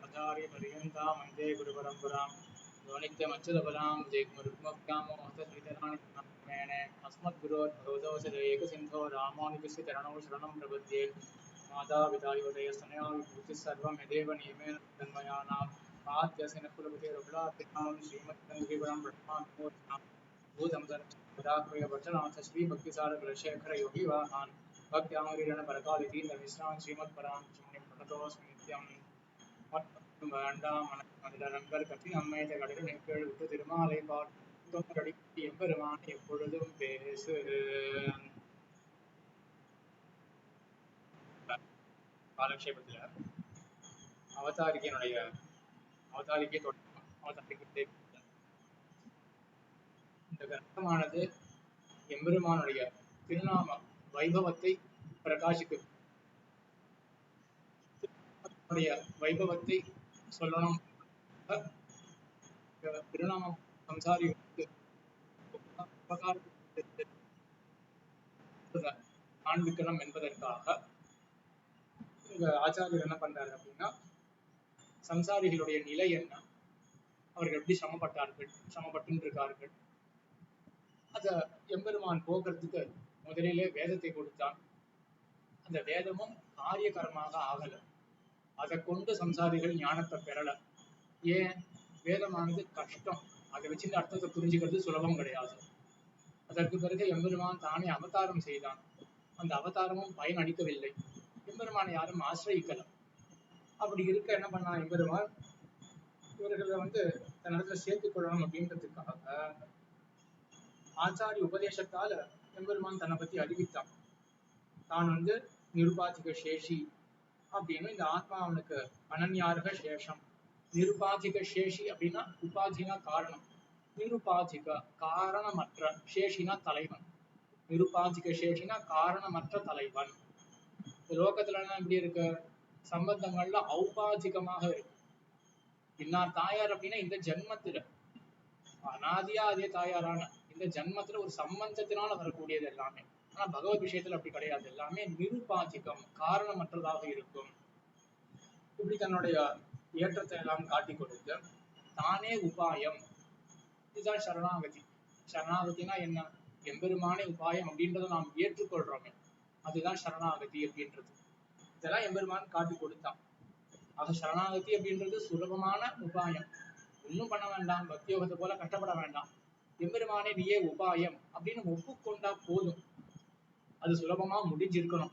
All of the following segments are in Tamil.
आचार्य पर्यन्तां वन्दे गुरुपरम्परां यो नित्यमच्युतपदां जयमुरुक्मभ्यामोहतश्रीचराणिमेणे अस्मद्गुरोर्भगवतोऽसिदेकसिन्धो रामानुजस्य चरणौ शरणं प्रपद्ये मातापितायोदयस्तनया विभूतिः सर्वं यदेव नियमेन तन्मयानां आद्यस्य न कुलपतिरकुलाभ्यां श्रीमद्गङ्गेवरं ब्रह्माण्डोत्थां भूतं वचनाथ श्रीभक्तिसारकुलशेखर योगिवाहान् भक्त्यामरीरण परकालितीन्द्रमिश्रान् श्रीमत्परां प्रणतोऽस्मि नित्यम् வேண்டாம் மனங்கள் கட்டி நம்மைத கடலில் நிற்கள் விட்டு திருமாலை பாடி எம்பெருமான் எப்பொழுதும் பேசு. காலக்ஷேபத்துல அவதாரிக்கையினுடைய அவதாரிக்கை தொடக்கம் அவதாரிக்கை இந்த கிரந்தமானது எம்பெருமானுடைய திருநாம வைபவத்தை பிரகாசிக்கும். வைபவத்தை சொல்லணும். திருநாமம் சம்சாரி காண்பிக்கணும் என்பதற்காக ஆச்சாரியர் என்ன பண்றாரு அப்படின்னா, சம்சாரிகளுடைய நிலை என்ன, அவர்கள் எப்படி சிரமப்பட்டு இருக்கார்கள், அத எம்பெருமான் போக்குறதுக்கு முதலிலே வேதத்தை கொடுத்தான். அந்த வேதமும் காரியகரமாக ஆகல. அதை கொண்டு சம்சாரிகள் ஞானத்தை பெறல. ஏன்? வேதமானது கஷ்டம். அதை வச்சு இந்த அர்த்தத்தை புரிஞ்சுக்கிறது சுலபம் கிடையாது. அதற்கு பிறகு எம்பெருமான் தானே அவதாரம் செய்தான். அந்த அவதாரமும் பயன் அளிக்கவில்லை. எம்பெருமானை யாரும் ஆசிரியிக்கல. அப்படி இருக்க என்ன பண்ணா எம்பெருமான், இவர்களை தன்னிடத்துல சேர்த்துக் கொள்ளணும் அப்படின்றதுக்காக ஆச்சாரிய உபதேசத்தால எம்பெருமான் தன்னை பத்தி அறிவித்தான். தான் நிருபாதிக சேஷி அப்படின்னு, இந்த ஆத்மா அவனுக்கு அனன்யார்க சேஷம். நிருபாதிக சேஷி அப்படின்னா உபாதினா காரணம், நிருபாதிக காரணமற்ற, சேஷினா தலைவன். நிருபாதிக சேஷினா காரணமற்ற தலைவன். லோகத்துல எப்படி இருக்கு? சம்பந்தங்கள்ல ஔபாதிகமாக இருக்கு. இன்னார் தாயார் அப்படின்னா இந்த ஜென்மத்துல அனாதியா அதே தாயாரான இந்த ஜென்மத்துல ஒரு சம்பந்தத்தினால வரக்கூடியது எல்லாமே. ஆனா பகவத் விஷயத்துல அப்படி கிடையாது. எல்லாமே நிருபாதிகம், காரணமற்றதாக இருக்கும். இப்படி தன்னுடைய ஏற்றத்தை எல்லாம் காட்டி கொடுத்து தானே உபாயம். இதுதான் சரணாகதி. சரணாகதினா என்ன? எம்பெருமானே உபாயம் அப்படின்றத நாம் ஏற்றுக்கொள்றோமே, அதுதான் சரணாகதி அப்படின்றது. இதெல்லாம் எம்பெருமான் காட்டி கொடுத்தான். ஆக சரணாகதி அப்படின்றது சுலபமான உபாயம். ஒன்னும் பண்ண வேண்டாம், பக்தியோகத்தை போல கஷ்டப்பட வேண்டாம். எம்பெருமானே நீயே உபாயம் அப்படின்னு ஒப்புக்கொண்டா போதும். அது சுலபமா முடிஞ்சிருக்கணும்.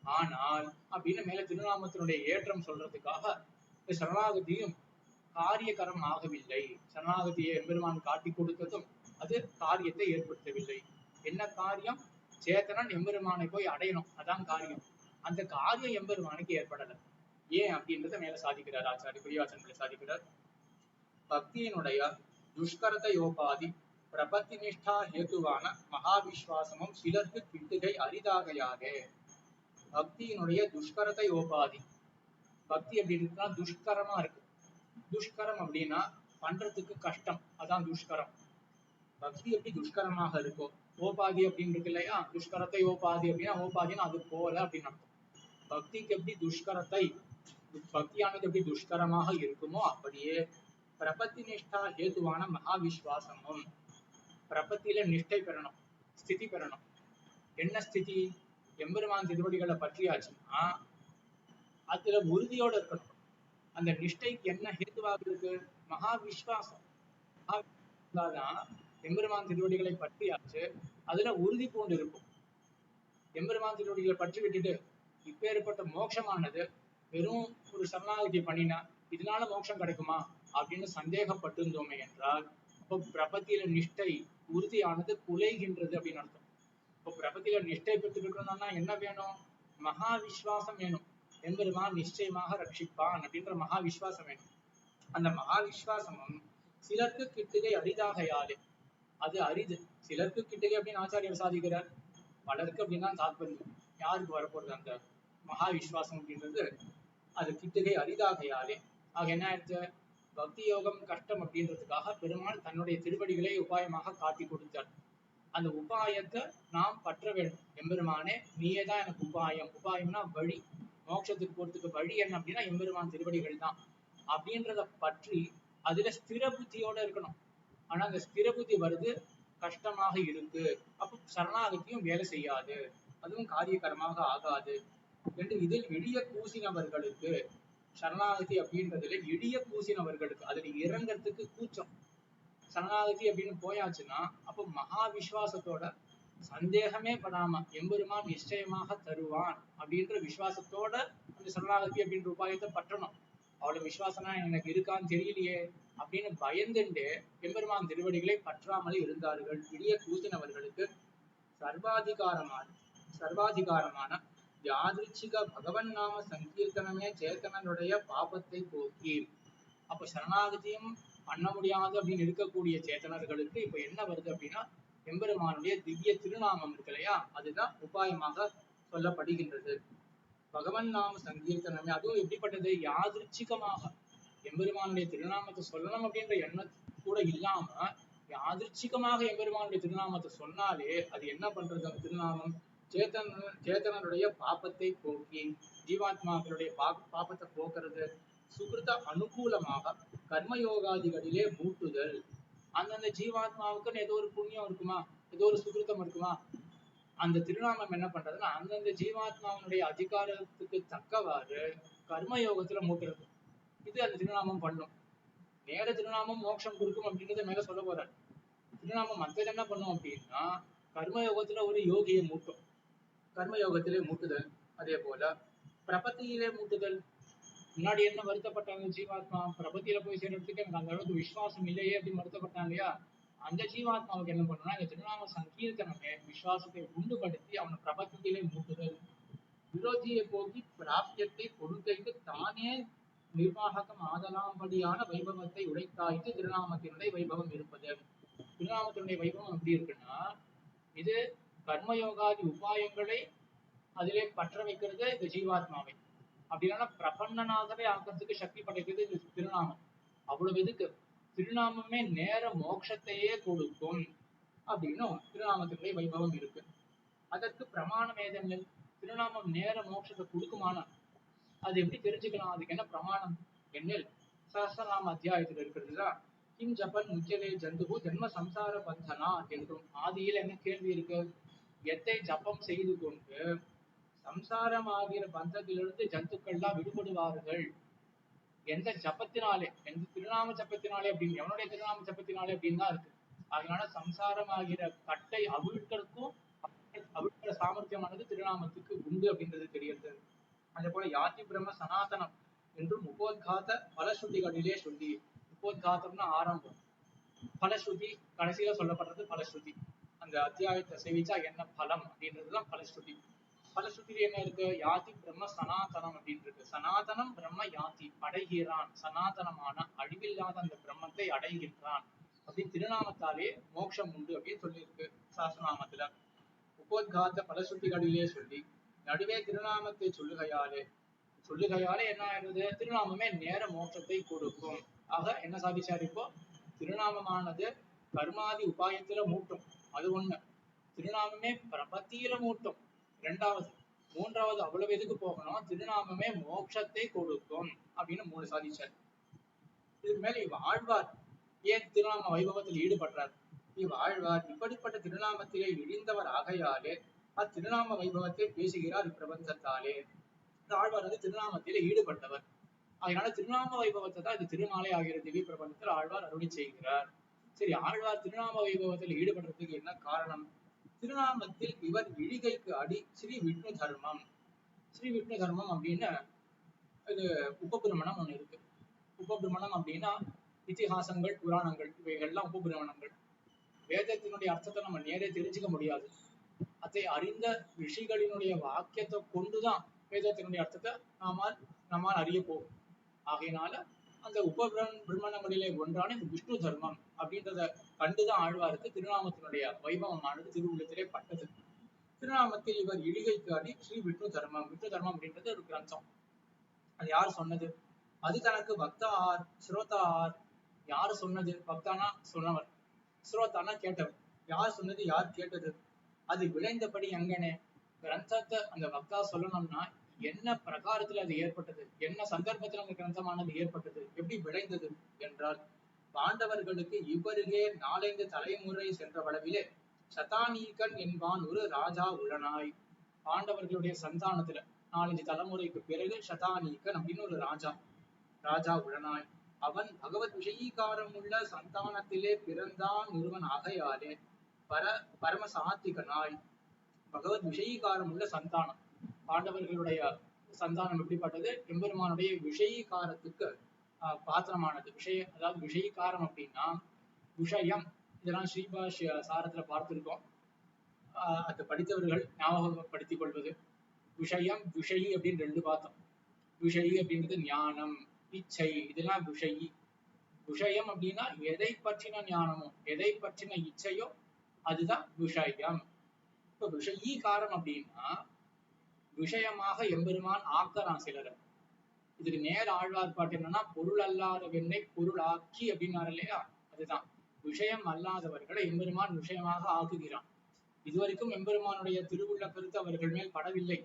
ஆனால் அப்படின்னு மேல திருநாமத்தினுடைய ஏற்றம் சொல்றதுக்காக இந்த சரணாகதியும் காரியகரம் ஆகவில்லை. சரணாகதியை எம்பெருமான் காட்டி கொடுத்ததும் அது காரியத்தை ஏற்படுத்தவில்லை. என்ன காரியம்? சேத்தனன் எம்பெருமானை போய் அடையணும், அதான் காரியம். அந்த காரியம் எம்பெருமானுக்கு ஏற்படல. ஏன் அப்படின்றத மேல சாதிக்கிறார் ஆச்சாரிய பிரியாசன்களை சாதிக்கிறார். பக்தியினுடைய துஷ்கரத யோபாதி பிரபத்தி நிஷ்டா ஹேதுவான மகாவிஸ்வாசமும் சிலருக்கு கிட்டுகை அரிதாகையாக. பக்தியினுடைய துஷ்கரத யோபாதி, பக்தி அப்படின்னா துஷ்கரமா இருக்கு. துஷ்கரம் அப்படின்னா பண்றதுக்கு கஷ்டம், அதான் துஷ்கரம். பக்தி எப்படி துஷ்கரமாக இருக்கோ, ஓபாதி அப்படின்னு இருக்கு இல்லையா? துஷ்கரத்தை ஓபாதி அப்படின்னா ஓபாதினா அது போல அப்படின்னு அர்த்தம். பக்திக்கு எப்படி துஷ்கரத்தை, பக்தியானது எப்படி துஷ்கரமாக இருக்குமோ அப்படியே பிரபத்தி நிஷ்டா ஹேதுவான மகாவிஸ்வாசமும், பிரபத்தியில நிஷ்டை பெறணும், ஸ்திதி பெறணும். என்ன ஸ்திதி? எம்பெருமான் திருவடிகளை பற்றியாச்சுன்னா அதுல உறுதியோட இருக்கணும். அந்த நிஷ்டைக்கு என்ன ஹேதுவாக இருக்கு? மகா விஸ்வாசம். எம்பெருமான் திருவடிகளை பற்றியாச்சு, அதுல உறுதி பூண்டு இருக்கும். எம்பெருமான் திருவடிகளை பற்றி விட்டுட்டு இப்பேற்பட்ட மோட்சமானது வெறும் ஒரு சரணாகதி பண்ணினா இதனால மோட்சம் கிடைக்குமா அப்படின்னு சந்தேகப்பட்டு இருந்தோமே என்றால், இப்போ பிரபத்தியில நிஷ்டை உறுதியானது குலைகின்றது அப்படின்னு அர்த்தம். இப்போ பிரபத்தியில நிஷ்டை பெற்றிருக்கணும்னா என்ன வேணும்? மகா விஸ்வாசம் வேணும். எம்பெருமான் நிச்சயமாக ரட்சிப்பான் அப்படின்ற மகா விஸ்வாசம் வேணும். அந்த மகா விஸ்வாசமும் சிலருக்கு கிட்டுகை அரிதாகையாலே, அது அரிது. சிலருக்கு கிட்டுகை அப்படின்னு ஆச்சாரியர் சாதிக்கிறார். பலருக்கு அப்படின்னா தாத்பரியம். யாருக்கு வரப்போறது அந்த மகா விஸ்வாசம் அப்படின்றது? அது கிட்டுகை அரிதாகையாலே. ஆக என்ன ஆயிடுச்சு? பக்தி யோகம் கஷ்டம் அப்படின்றதுக்காக பெருமாள் தன்னுடைய திருவடிகளை உபாயமாக காட்டி கொடுத்தார். அந்த உபாயத்தை நாம் பற்ற வேண்டும். எம்பெருமானே நீயே தான் எனக்கு உபாயம். உபாயம்னா வழி, மோட்சத்துக்கு போறதுக்கு வழி என்ன அப்படின்னா எம்பெருமான் திருவடிகள் தான் அப்படின்றத பற்றி அதுல ஸ்திர புத்தியோட இருக்கணும். ஆனா அந்த ஸ்திர புத்தி வருது கஷ்டமாக இருக்கு, அப்ப சரணாகதியும் வேலை செய்யாது, அதுவும் காரியகரமாக ஆகாது என்று இதில் எளிய பூசினவர்களுக்கு, சரணாகதி அப்படின்றதுல எளிய பூசினவர்களுக்கு அதுல இறங்கறதுக்கு கூச்சம். சரணாகதி அப்படின்னு போயாச்சுன்னா அப்ப மகா விசுவாசத்தோட சந்தேகமே படாம எம்பெருமான் நிச்சயமாக தருவான் அப்படின்ற விசுவாசத்தோட அந்த சரணாகதி அப்படின்ற உபாயத்தை பற்றணும். அவ்வளவு விசுவாசம்னா எனக்கு இருக்கான்னு தெரியலையே அப்படின்னு பயந்துட்டு எம்பெருமான் திருவடிகளை பற்றாமல் இருந்தார்கள். இடிய கூசினவர்களுக்கு சர்வாதிகாரமான யாதிருச்சிக பகவன் நாம சங்கீர்த்தனமே சேத்தனனுடைய பாபத்தை போக்கி. அப்ப சரணாகதியும் பண்ண முடியாது அப்படின்னு இருக்கக்கூடிய சேத்தனர்களுக்கு இப்ப என்ன வருது அப்படின்னா எம்பெருமானுடைய திவ்ய திருநாமம் இருக்கு இல்லையா, அதுதான் உபாயமாக சொல்லப்படுகின்றது. பகவன் நாம சங்கீர்த்தனமே, அதுவும் எப்படிப்பட்டது, யாதிருச்சிகமாக எம்பெருமானுடைய திருநாமத்தை சொல்லணும் அப்படின்ற எண்ணம் கூட இல்லாம யாதிருச்சிகமாக எம்பெருமானுடைய திருநாமத்தை சொன்னாலே அது என்ன பண்றது, அந்த திருநாமம் சேத்தனருடைய பாப்பத்தை போக்கி, ஜீவாத்மாக்களுடைய பாப்பத்தை போக்குறது. சுகிருத அனுகூலமாக கர்மயோகாதிகளிலே மூட்டுதல். அந்தந்த ஜீவாத்மாவுக்குன்னு ஏதோ ஒரு புண்ணியம் இருக்குமா, ஏதோ ஒரு சுகிருத்தம் இருக்குமா, அந்த திருநாமம் என்ன பண்றதுன்னா அந்தந்த ஜீவாத்மாவனுடைய அதிகாரத்துக்கு தக்கவாறு கர்மயோகத்துல மூட்டுறது. இது அந்த திருநாமம் பண்ணும். நேர திருநாமம் மோட்சம் கொடுக்கும் அப்படின்றத மேல சொல்ல போறாரு. திருநாமம் மற்றது என்ன பண்ணும் அப்படின்னா கர்மயோகத்துல ஒரு யோகியை மூட்டும், கர்மயோகத்திலே மூட்டுதல். அதே போல பிரபத்தியிலே மூட்டுதல். முன்னாடி என்ன வருத்தப்பட்டாங்க ஜீவாத்மா, பிரபத்தியில போய் சேர்றதுக்கு எனக்கு அந்த அளவுக்கு விசுவாசம் இல்லையே அப்படின்னு வருத்தப்பட்டாங்க இல்லையா, அந்த ஜீவாத்மாவுக்கு என்ன பண்ணணும்னா இந்த திருநாம சங்கீர்த்தனமே விசுவாசத்தை உண்டுபடுத்தி அவனை பிரபத்தியிலே மூட்டுதல். விரோதியை போக்கி பிராப்தியத்தை பொருட்கைக்கு தானே நிர்வாகம் ஆதலாம்படியான வைபவத்தை உடைத்தாய்த்து திருநாமத்தினுடைய வைபவம் இருப்பது. திருநாமத்தினுடைய வைபவம் எப்படி இருக்குன்னா, இது கர்மயோகாதி உபாயங்களை அதிலே பற்ற வைக்கிறது இந்த ஜீவாத்மாவை. அப்படின்னா பிரபன்னனாகவே ஆக்கிறதுக்கு சக்தி படைக்கிறது இந்த திருநாமம். அவ்வளவு இதுக்கு திருநாமமே நேர மோட்சத்தையே கொடுக்கும் அப்படின்னும் திருநாமத்தினுடைய வைபவம் இருக்கு. அதற்கு பிரமாணம் ஏதெனில், திருநாமம் நேர மோட்சத்தை கொடுக்குமான அது எப்படி தெரிஞ்சுக்கலாம், அதுக்கு என்ன பிரமாணம் என்னில் சஹஸ்ரநாம அத்தியாயத்தில் இருக்கிறதுதான். கிம் ஜபன் முக்கியதே ஜந்துகு ஜென்ம சம்சார பந்தனா என்றும். ஆதியில் என்ன கேள்வி இருக்கு, எத்தை ஜபம் செய்து கொண்டு சம்சாரமாகிற பந்தத்திலிருந்து ஜந்துக்கள்லாம் விடுபடுவார்கள் எந்த ஜபத்தினாலே, எந்த திருநாம ஜபத்தினாலே அப்படின்னு, எவனுடைய திருநாம ஜபத்தினாலே அப்படின்னு தான் இருக்கு. அதனால சம்சாரமாகிற கட்டை அவிழ்க்கிறதுக்கும் அவிழ்க்கிற சாமர்த்தியமானது திருநாமத்துக்கு உண்டு அப்படின்றது தெரியுது. அதே போல யாதி பிரம்ம சனாதனம் என்றும் உபோத்காத பலஸ்ருதிகளிலே சொல்லி, உபோத்காதம்னா ஆரம்பம், பலஸ்ருதி கடைசியில சொல்லப்படுறது பலஸ்ருதி. அந்த அத்தியாயத்தை சேவிச்சா என்ன பலம் அப்படின்றதுதான் பலஸ்ருதி. பலஸ்ருதியில என்ன இருக்கு, யாதி பிரம்ம சனாதனம் அப்படின்னு இருக்கு. சனாதனம் பிரம்ம யாதி, அடைகிறான், சனாதனமான அழிவில்லாத அந்த பிரம்மத்தை அடைகின்றான் அப்படின்னு திருநாமத்தாலே மோட்சம் உண்டு அப்படின்னு சொல்லியிருக்கு சாஸ்திரநாமத்துல. உபோத்காத பலஸ்ருதிகளிலே சொல்லி நடுவே திருநாமத்தை சொல்லுகையாலே என்ன ஆயிடுது, திருநாமமே நேர மோட்சத்தை கொடுக்கும். ஆக என்ன சாதிச்சார், இப்போ திருநாமமானது கர்மாதி உபாயத்துல மூட்டும், அது ஒண்ணு. திருநாமமே பிரபத்தியில மூட்டும், இரண்டாவது. மூன்றாவது அவ்வளவு எதுக்கு போகணும், திருநாமமே மோட்சத்தை கொடுக்கும் அப்படின்னு 3 சாதிச்சார். இதுக்கு மேல இவ் ஆழ்வார் ஏன் திருநாம வைபவத்தில் ஈடுபடுறார், இவ் ஆழ்வார் இப்படிப்பட்ட திருநாமத்திலே இழிந்தவர் ஆகையாலே அத்திருநாம வைபவத்தை பேசுகிறார் இப்பிரபஞ்சத்தாலே. இந்த ஆழ்வார் வந்து திருநாமத்திலே ஈடுபட்டவர், அதனால திருநாம வைபவத்தை தான் இது திருமாலை ஆகிற திவ்ய பிரபஞ்சத்தில் ஆழ்வார் அருளி செய்கிறார். சரி, ஆழ்வார் திருநாம வைபவத்தில் ஈடுபடுறதுக்கு என்ன காரணம், திருநாமத்தில் இவர் இழிகைக்கு அடி ஸ்ரீ விஷ்ணு தர்மம். ஸ்ரீ விஷ்ணு தர்மம் அப்படின்னு இது உபபிரமணம் ஒண்ணு இருக்கு. உபபிரமணம் அப்படின்னா இதிகாசங்கள் புராணங்கள் இவைகள்லாம் உபபிரமணங்கள். வேதத்தினுடைய அர்த்தத்தை நம்ம நேரே தெரிஞ்சுக்க முடியாது, அதை அறிந்த ரிஷிகளினுடைய வாக்கியத்தை கொண்டுதான் வேதத்தினுடைய அர்த்தத்தை நம்மால் அறிய போகும். ஆகையினால அந்த உபபிரமணங்களிலே ஒன்றான இந்த விஷ்ணு தர்மம் அப்படின்றத கண்டுதான் ஆழ்வாருக்கு திருநாமத்தினுடைய வைபவமானது திருவுள்ளத்திலே பட்டது. திருநாமத்தில் இவர் இழிகைக்கு அடி ஸ்ரீ விஷ்ணு தர்மம். விஷ்ணு தர்மம் அப்படின்றது ஒரு கிரந்தம். அது யார் சொன்னது, அது தனக்கு பக்தா ஆர் ஸ்ரோதா ஆர், யாரு சொன்னது, பக்தானா சொன்னவர், ஸ்ரோதானா கேட்டவர். யார் சொன்னது, யார் கேட்டது, அது விளைந்தபடி எங்கனே. கிரந்தத்தை அந்த பக்தா சொல்லணும்னா என்ன பிரகாரத்துல அது ஏற்பட்டது, என்ன சந்தர்ப்பத்துல அந்த கிரந்தமானது ஏற்பட்டது, எப்படி விளைந்தது என்றால், பாண்டவர்களுக்கு இவ்வருகே 4 தலைமுறை சென்ற வளவிலே சதானீகன் என்பான் ஒரு ராஜா உளனாய். பாண்டவர்களுடைய சந்தானத்துல 4 தலைமுறைக்கு பிறகு சதானீகன் அப்படின்னு ஒரு ராஜா உளனாய். அவன் பகவத் விஷயீகாரம் உள்ள சந்தானத்திலே பிறந்தான் ஒருவன் ஆகையாலே பரம சாத்விகனாய். பகவத் விஷயீகாரம் உள்ள சந்தானம், பாண்டவர்களுடைய சந்தானம் எப்படிப்பட்டது, எம்பெருமானுடைய விஷயீகாரத்துக்கு பாத்திரமானது. அதாவது விஷயீகாரம் அப்படின்னா விஷயம், இதெல்லாம் ஸ்ரீபாஷ்ய சாரத்துல பார்த்திருக்கோம். அதை படித்தவர்கள் ஞாபகப்படுத்திக் கொள்வது. விஷயம் விஷயி அப்படின்னு 2 பார்த்தோம். விஷயி அப்படின்றது ஞானம், இச்சை, இதெல்லாம் விஷயி. விஷயம் அப்படின்னா எதை பற்றின ஞானமோ, எதை பற்றின இச்சையோ அதுதான் விஷயம். இப்ப விஷயீகாரம் அப்படின்னா விஷயமாக எம்பெருமான் ஆக்கறான் சிலரை. இதுக்கு நேர ஆழ்வார் பாட்டு என்னன்னா, பொருள் அல்லாத வெண்ணை பொருள் ஆக்கி அப்படின்னாரு இல்லையா, அதுதான் விஷயம் அல்லாதவர்களை எம்பெருமான் விஷயமாக ஆக்குகிறான். இதுவரைக்கும் எம்பெருமானுடைய திருவுள்ள கருத்து அவர்கள் மேல் படவில்லை.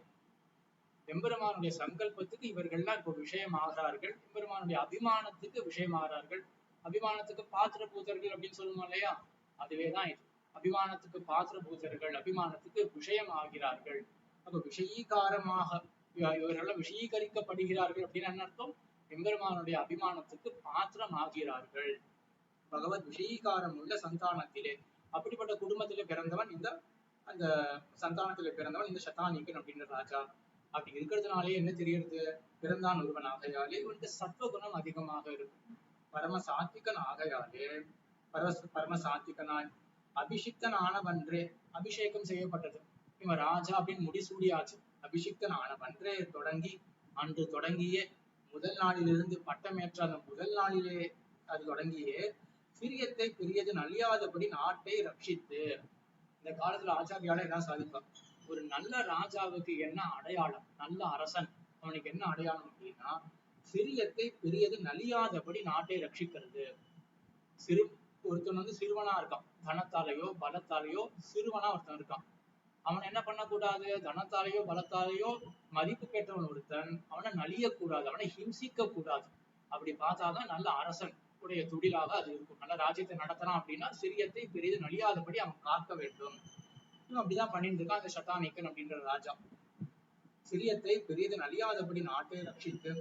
எம்பெருமானுடைய சங்கல்பத்துக்கு இவர்கள்லாம் இப்போ விஷயம் ஆகிறார்கள். எம்பெருமானுடைய அபிமானத்துக்கு விஷயம் ஆகிறார்கள். அபிமானத்துக்கு பாத்திர பூதர்கள் அப்படின்னு சொல்லுவோம் இல்லையா, அதுவேதான் இது. அபிமானத்துக்கு பாத்திர பூதர்கள், அபிமானத்துக்கு விஷயம் ஆகிறார்கள். அப்ப விஷயீகாரமாக இவர்கள் விஷயீகரிக்கப்படுகிறார்கள் அப்படின்னு என்ன அர்த்தம், எம்பெருமானுடைய அபிமானத்துக்கு பாத்திரம் ஆகிறார்கள். பகவத் விஷயீகாரம் உள்ள சந்தானத்திலே, அப்படிப்பட்ட குடும்பத்திலே பிறந்தவன் அந்த சந்தானத்திலே பிறந்தவன் இந்த சதானீகன் அப்படின்ற ராஜா. அப்படி இருக்கிறதுனாலே என்ன தெரியுது, பிறந்தான் ஒருவன் ஆகையாலே இவனுக்கு சத்வகுணம் அதிகமாக இருக்கும். பரம சாத்விகன் ஆகையாலே பரம சாத்விகனாய் அபிஷிக்தன் ஆனவன்றே, அபிஷேகம் செய்யப்பட்டது. இவன் ராஜா அப்படின்னு முடிசூடியாச்சு. அபிஷிக்தன் ஆனவன்றே தொடங்கி அன்று தொடங்கியே முதல் நாளிலிருந்து பட்டமேற்ற அந்த முதல் நாளிலே அது தொடங்கியே சிறியத்தை பெரியது நலியாதபடி நாட்டை ரட்சித்து. இந்த காலத்துல ஆச்சாரியால என்ன சாதிப்பார், ஒரு நல்ல ராஜாவுக்கு என்ன அடையாளம், நல்ல அரசன் அவனுக்கு என்ன அடையாளம் அப்படின்னா, சிறியத்தை பெரியது நலியாதபடி நாட்டை ரட்சிக்கிறது. ஒருத்தன் சிறுவனா இருக்கான், தனத்தாலேயோ பலத்தாலேயோ சிறுவனா ஒருத்தன் இருக்கான். அவன் என்ன பண்ணக்கூடாது, தனத்தாலேயோ பலத்தாலேயோ மதிப்பு பெற்றவன் ஒருத்தன் அவனை நலியக்கூடாது, அவனை ஹிம்சிக்க கூடாது. அப்படி பார்த்தாதான் நல்ல அரசன் உடைய தொழிலாக அது இருக்கும். நல்ல ராஜ்யத்தை நடத்துறான் அப்படின்னா சிறியத்தை பெரியது நலியாதபடி அவன் காக்க வேண்டும். அப்படிதான் பண்ணிட்டு இருக்கான் அந்த சதானீகன் அப்படின்ற ராஜா. சிறியத்தை பெரியது நலியாதபடி நாட்டை ரட்சித்து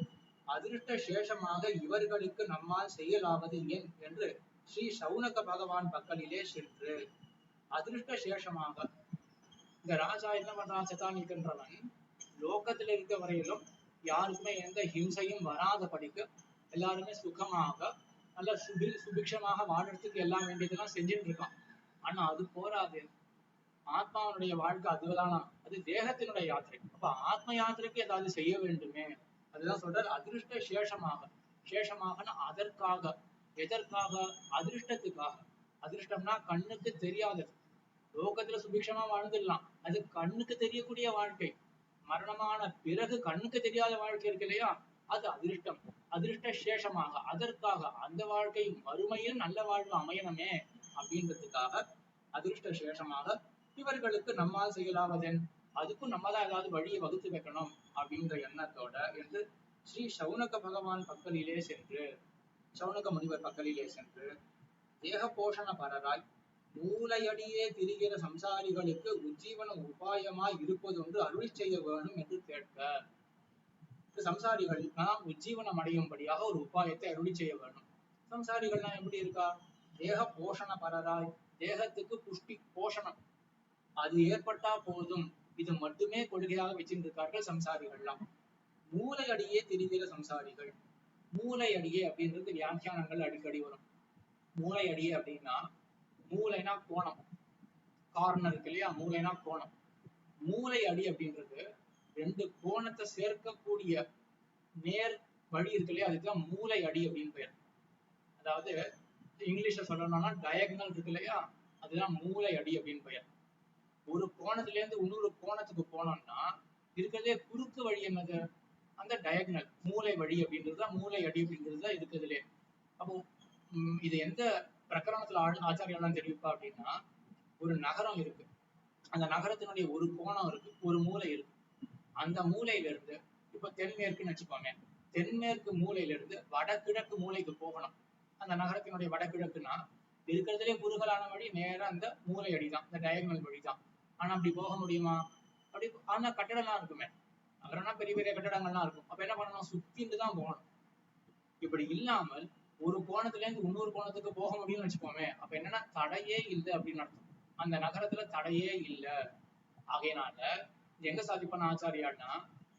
அதிருஷ்ட சேஷமாக இவர்களுக்கு நம்மால் செய்யலாவது ஏன் என்று ஸ்ரீ சௌனக பகவான் பக்கலிலே சென்று, அதிருஷ்ட சேஷமாக இந்த ராஜா என்ன பண்றான், சதானீகன்றவன் லோகத்துல இருக்க வரையிலும் யாருக்குமே எந்த ஹிம்சையும் வராதபடிக்கு எல்லாருமே சுகமாக நல்ல சுபிக்ஷமாக வாழறதுக்கு எல்லாம் வேண்டியதெல்லாம் செஞ்சுட்டு இருக்கான். ஆனா அது போராது. ஆத்மாவனுடைய வாழ்க்கை அதுதானா, அது தேகத்தினுடைய யாத்திரை. அப்ப ஆத்ம யாத்திரைக்கு ஏதாவது செய்ய வேண்டுமே. அதுதான் சொல்றார், அதிருஷ்ட சேஷமாக அதற்காக, எதற்காக, அதிருஷ்டத்துக்காக. அதிருஷ்டம்னா கண்ணுக்கு தெரியாதது. லோகத்துல சுபிக்ஷமா வாழ்ந்துடலாம், அது கண்ணுக்கு தெரியக்கூடிய வாழ்க்கை. மரணமான பிறகு கண்ணுக்கு தெரியாத வாழ்க்கை இருக்கு இல்லையா, அது அதிருஷ்டம். அதிருஷ்ட சேஷமாக அதற்காக, அந்த வாழ்க்கை மறுமையில் நல்ல வாழ்வு அமையணுமே அப்படின்றதுக்காக அதிருஷ்ட சேஷமாக இவர்களுக்கு நம்மால் செய்யலாவதென், அதுக்கும் நம்ம தான் ஏதாவது வழியை வகுத்து வைக்கணும் அப்படின்ற எண்ணத்தோட என்று ஸ்ரீ சௌனக பகவான் பக்கலிலே சென்று, சௌனக முனிவர் பக்கலிலே சென்று தேக போஷண பரராய் மூளையடியே திரிகிற சம்சாரிகளுக்கு உஜ்ஜீவன உபாயமாய் இருப்பது ஒன்று அருளி செய்ய வேணும் என்று கேட்க. சம்சாரிகள் உஜ்ஜீவனம் அடையும்படியாக ஒரு உபாயத்தை அருளி செய்ய வேணும். சம்சாரிகள்லாம் எப்படி இருக்கா, தேக போஷண பரராய், தேகத்துக்கு புஷ்டி போஷணம் அது ஏற்பட்டா போதும், இது மட்டுமே கொள்கையாக வச்சுட்டு இருக்கார்கள் சம்சாரிகள்லாம். மூளை அடியே திரிகிற சம்சாரிகள். மூளை அடியே அப்படின்றது வியாக்கியானங்கள் அடிக்கடி வரும். மூளை அடியே அப்படின்னா, மூளைனா கோணம், கார்னர் இருக்கு இல்லையா, மூளைனா கோணம். மூளை அடி அப்படின்றது 2 கோணத்தை சேர்க்கக்கூடிய நேர் வழி இருக்கு இல்லையா, அதுதான் மூளை அடி அப்படின்னு பெயர். அதாவது இங்கிலீஷ்ல சொல்லணும்னா டயகனல் இருக்கு இல்லையா, அதுதான் மூளை அடி அப்படின்னு பெயர். ஒரு கோணத்துல இருந்து இன்னொரு கோணத்துக்கு போனோம்னா இருக்கிறதே குறுக்கு வழி என்னது, அந்த டயகனல் மூளை வழி அப்படின்றதுதான் மூளை அடி அப்படின்றதுதான் இருக்கிறதுலே. அப்போ இது எந்த பிரகரணத்துல ஆச்சாரியெல்லாம் தெரிவிப்பா அப்படின்னா, ஒரு நகரம் இருக்கு, அந்த நகரத்தினுடைய ஒரு கோணம் இருக்கு, ஒரு மூளை இருக்கு. அந்த மூலையில இருந்து இப்ப தென்மேற்குன்னு வச்சுக்கோங்க, தென்மேற்கு மூலையில இருந்து வடகிழக்கு மூலைக்கு போகணும். அந்த நகரத்தினுடைய வடகிழக்குன்னா இருக்கிறதுலே குறுகலான வழி நேரா அந்த மூலை அடிதான், இந்த டயகனல் வழிதான். ஆனா அப்படி போக முடியுமா? அப்படி ஆனா கட்டடம்லாம் இருக்குமே, நகரம்னா பெரிய பெரிய கட்டடங்கள்லாம் இருக்கும். அப்ப என்ன பண்ணணும்? சுத்திட்டு தான் போகணும். இப்படி இல்லாமல் ஒரு கோணத்துல இருந்து இன்னொரு கோணத்துக்கு போக முடியும்னு வச்சுக்கோமே, அப்ப என்னன்னா தடையே இல்லை அப்படின்னு அர்த்தம். அந்த நகரத்துல தடையே இல்லை. ஆகையினால எங்க சாதிப்பன ஆச்சாரியார்னா,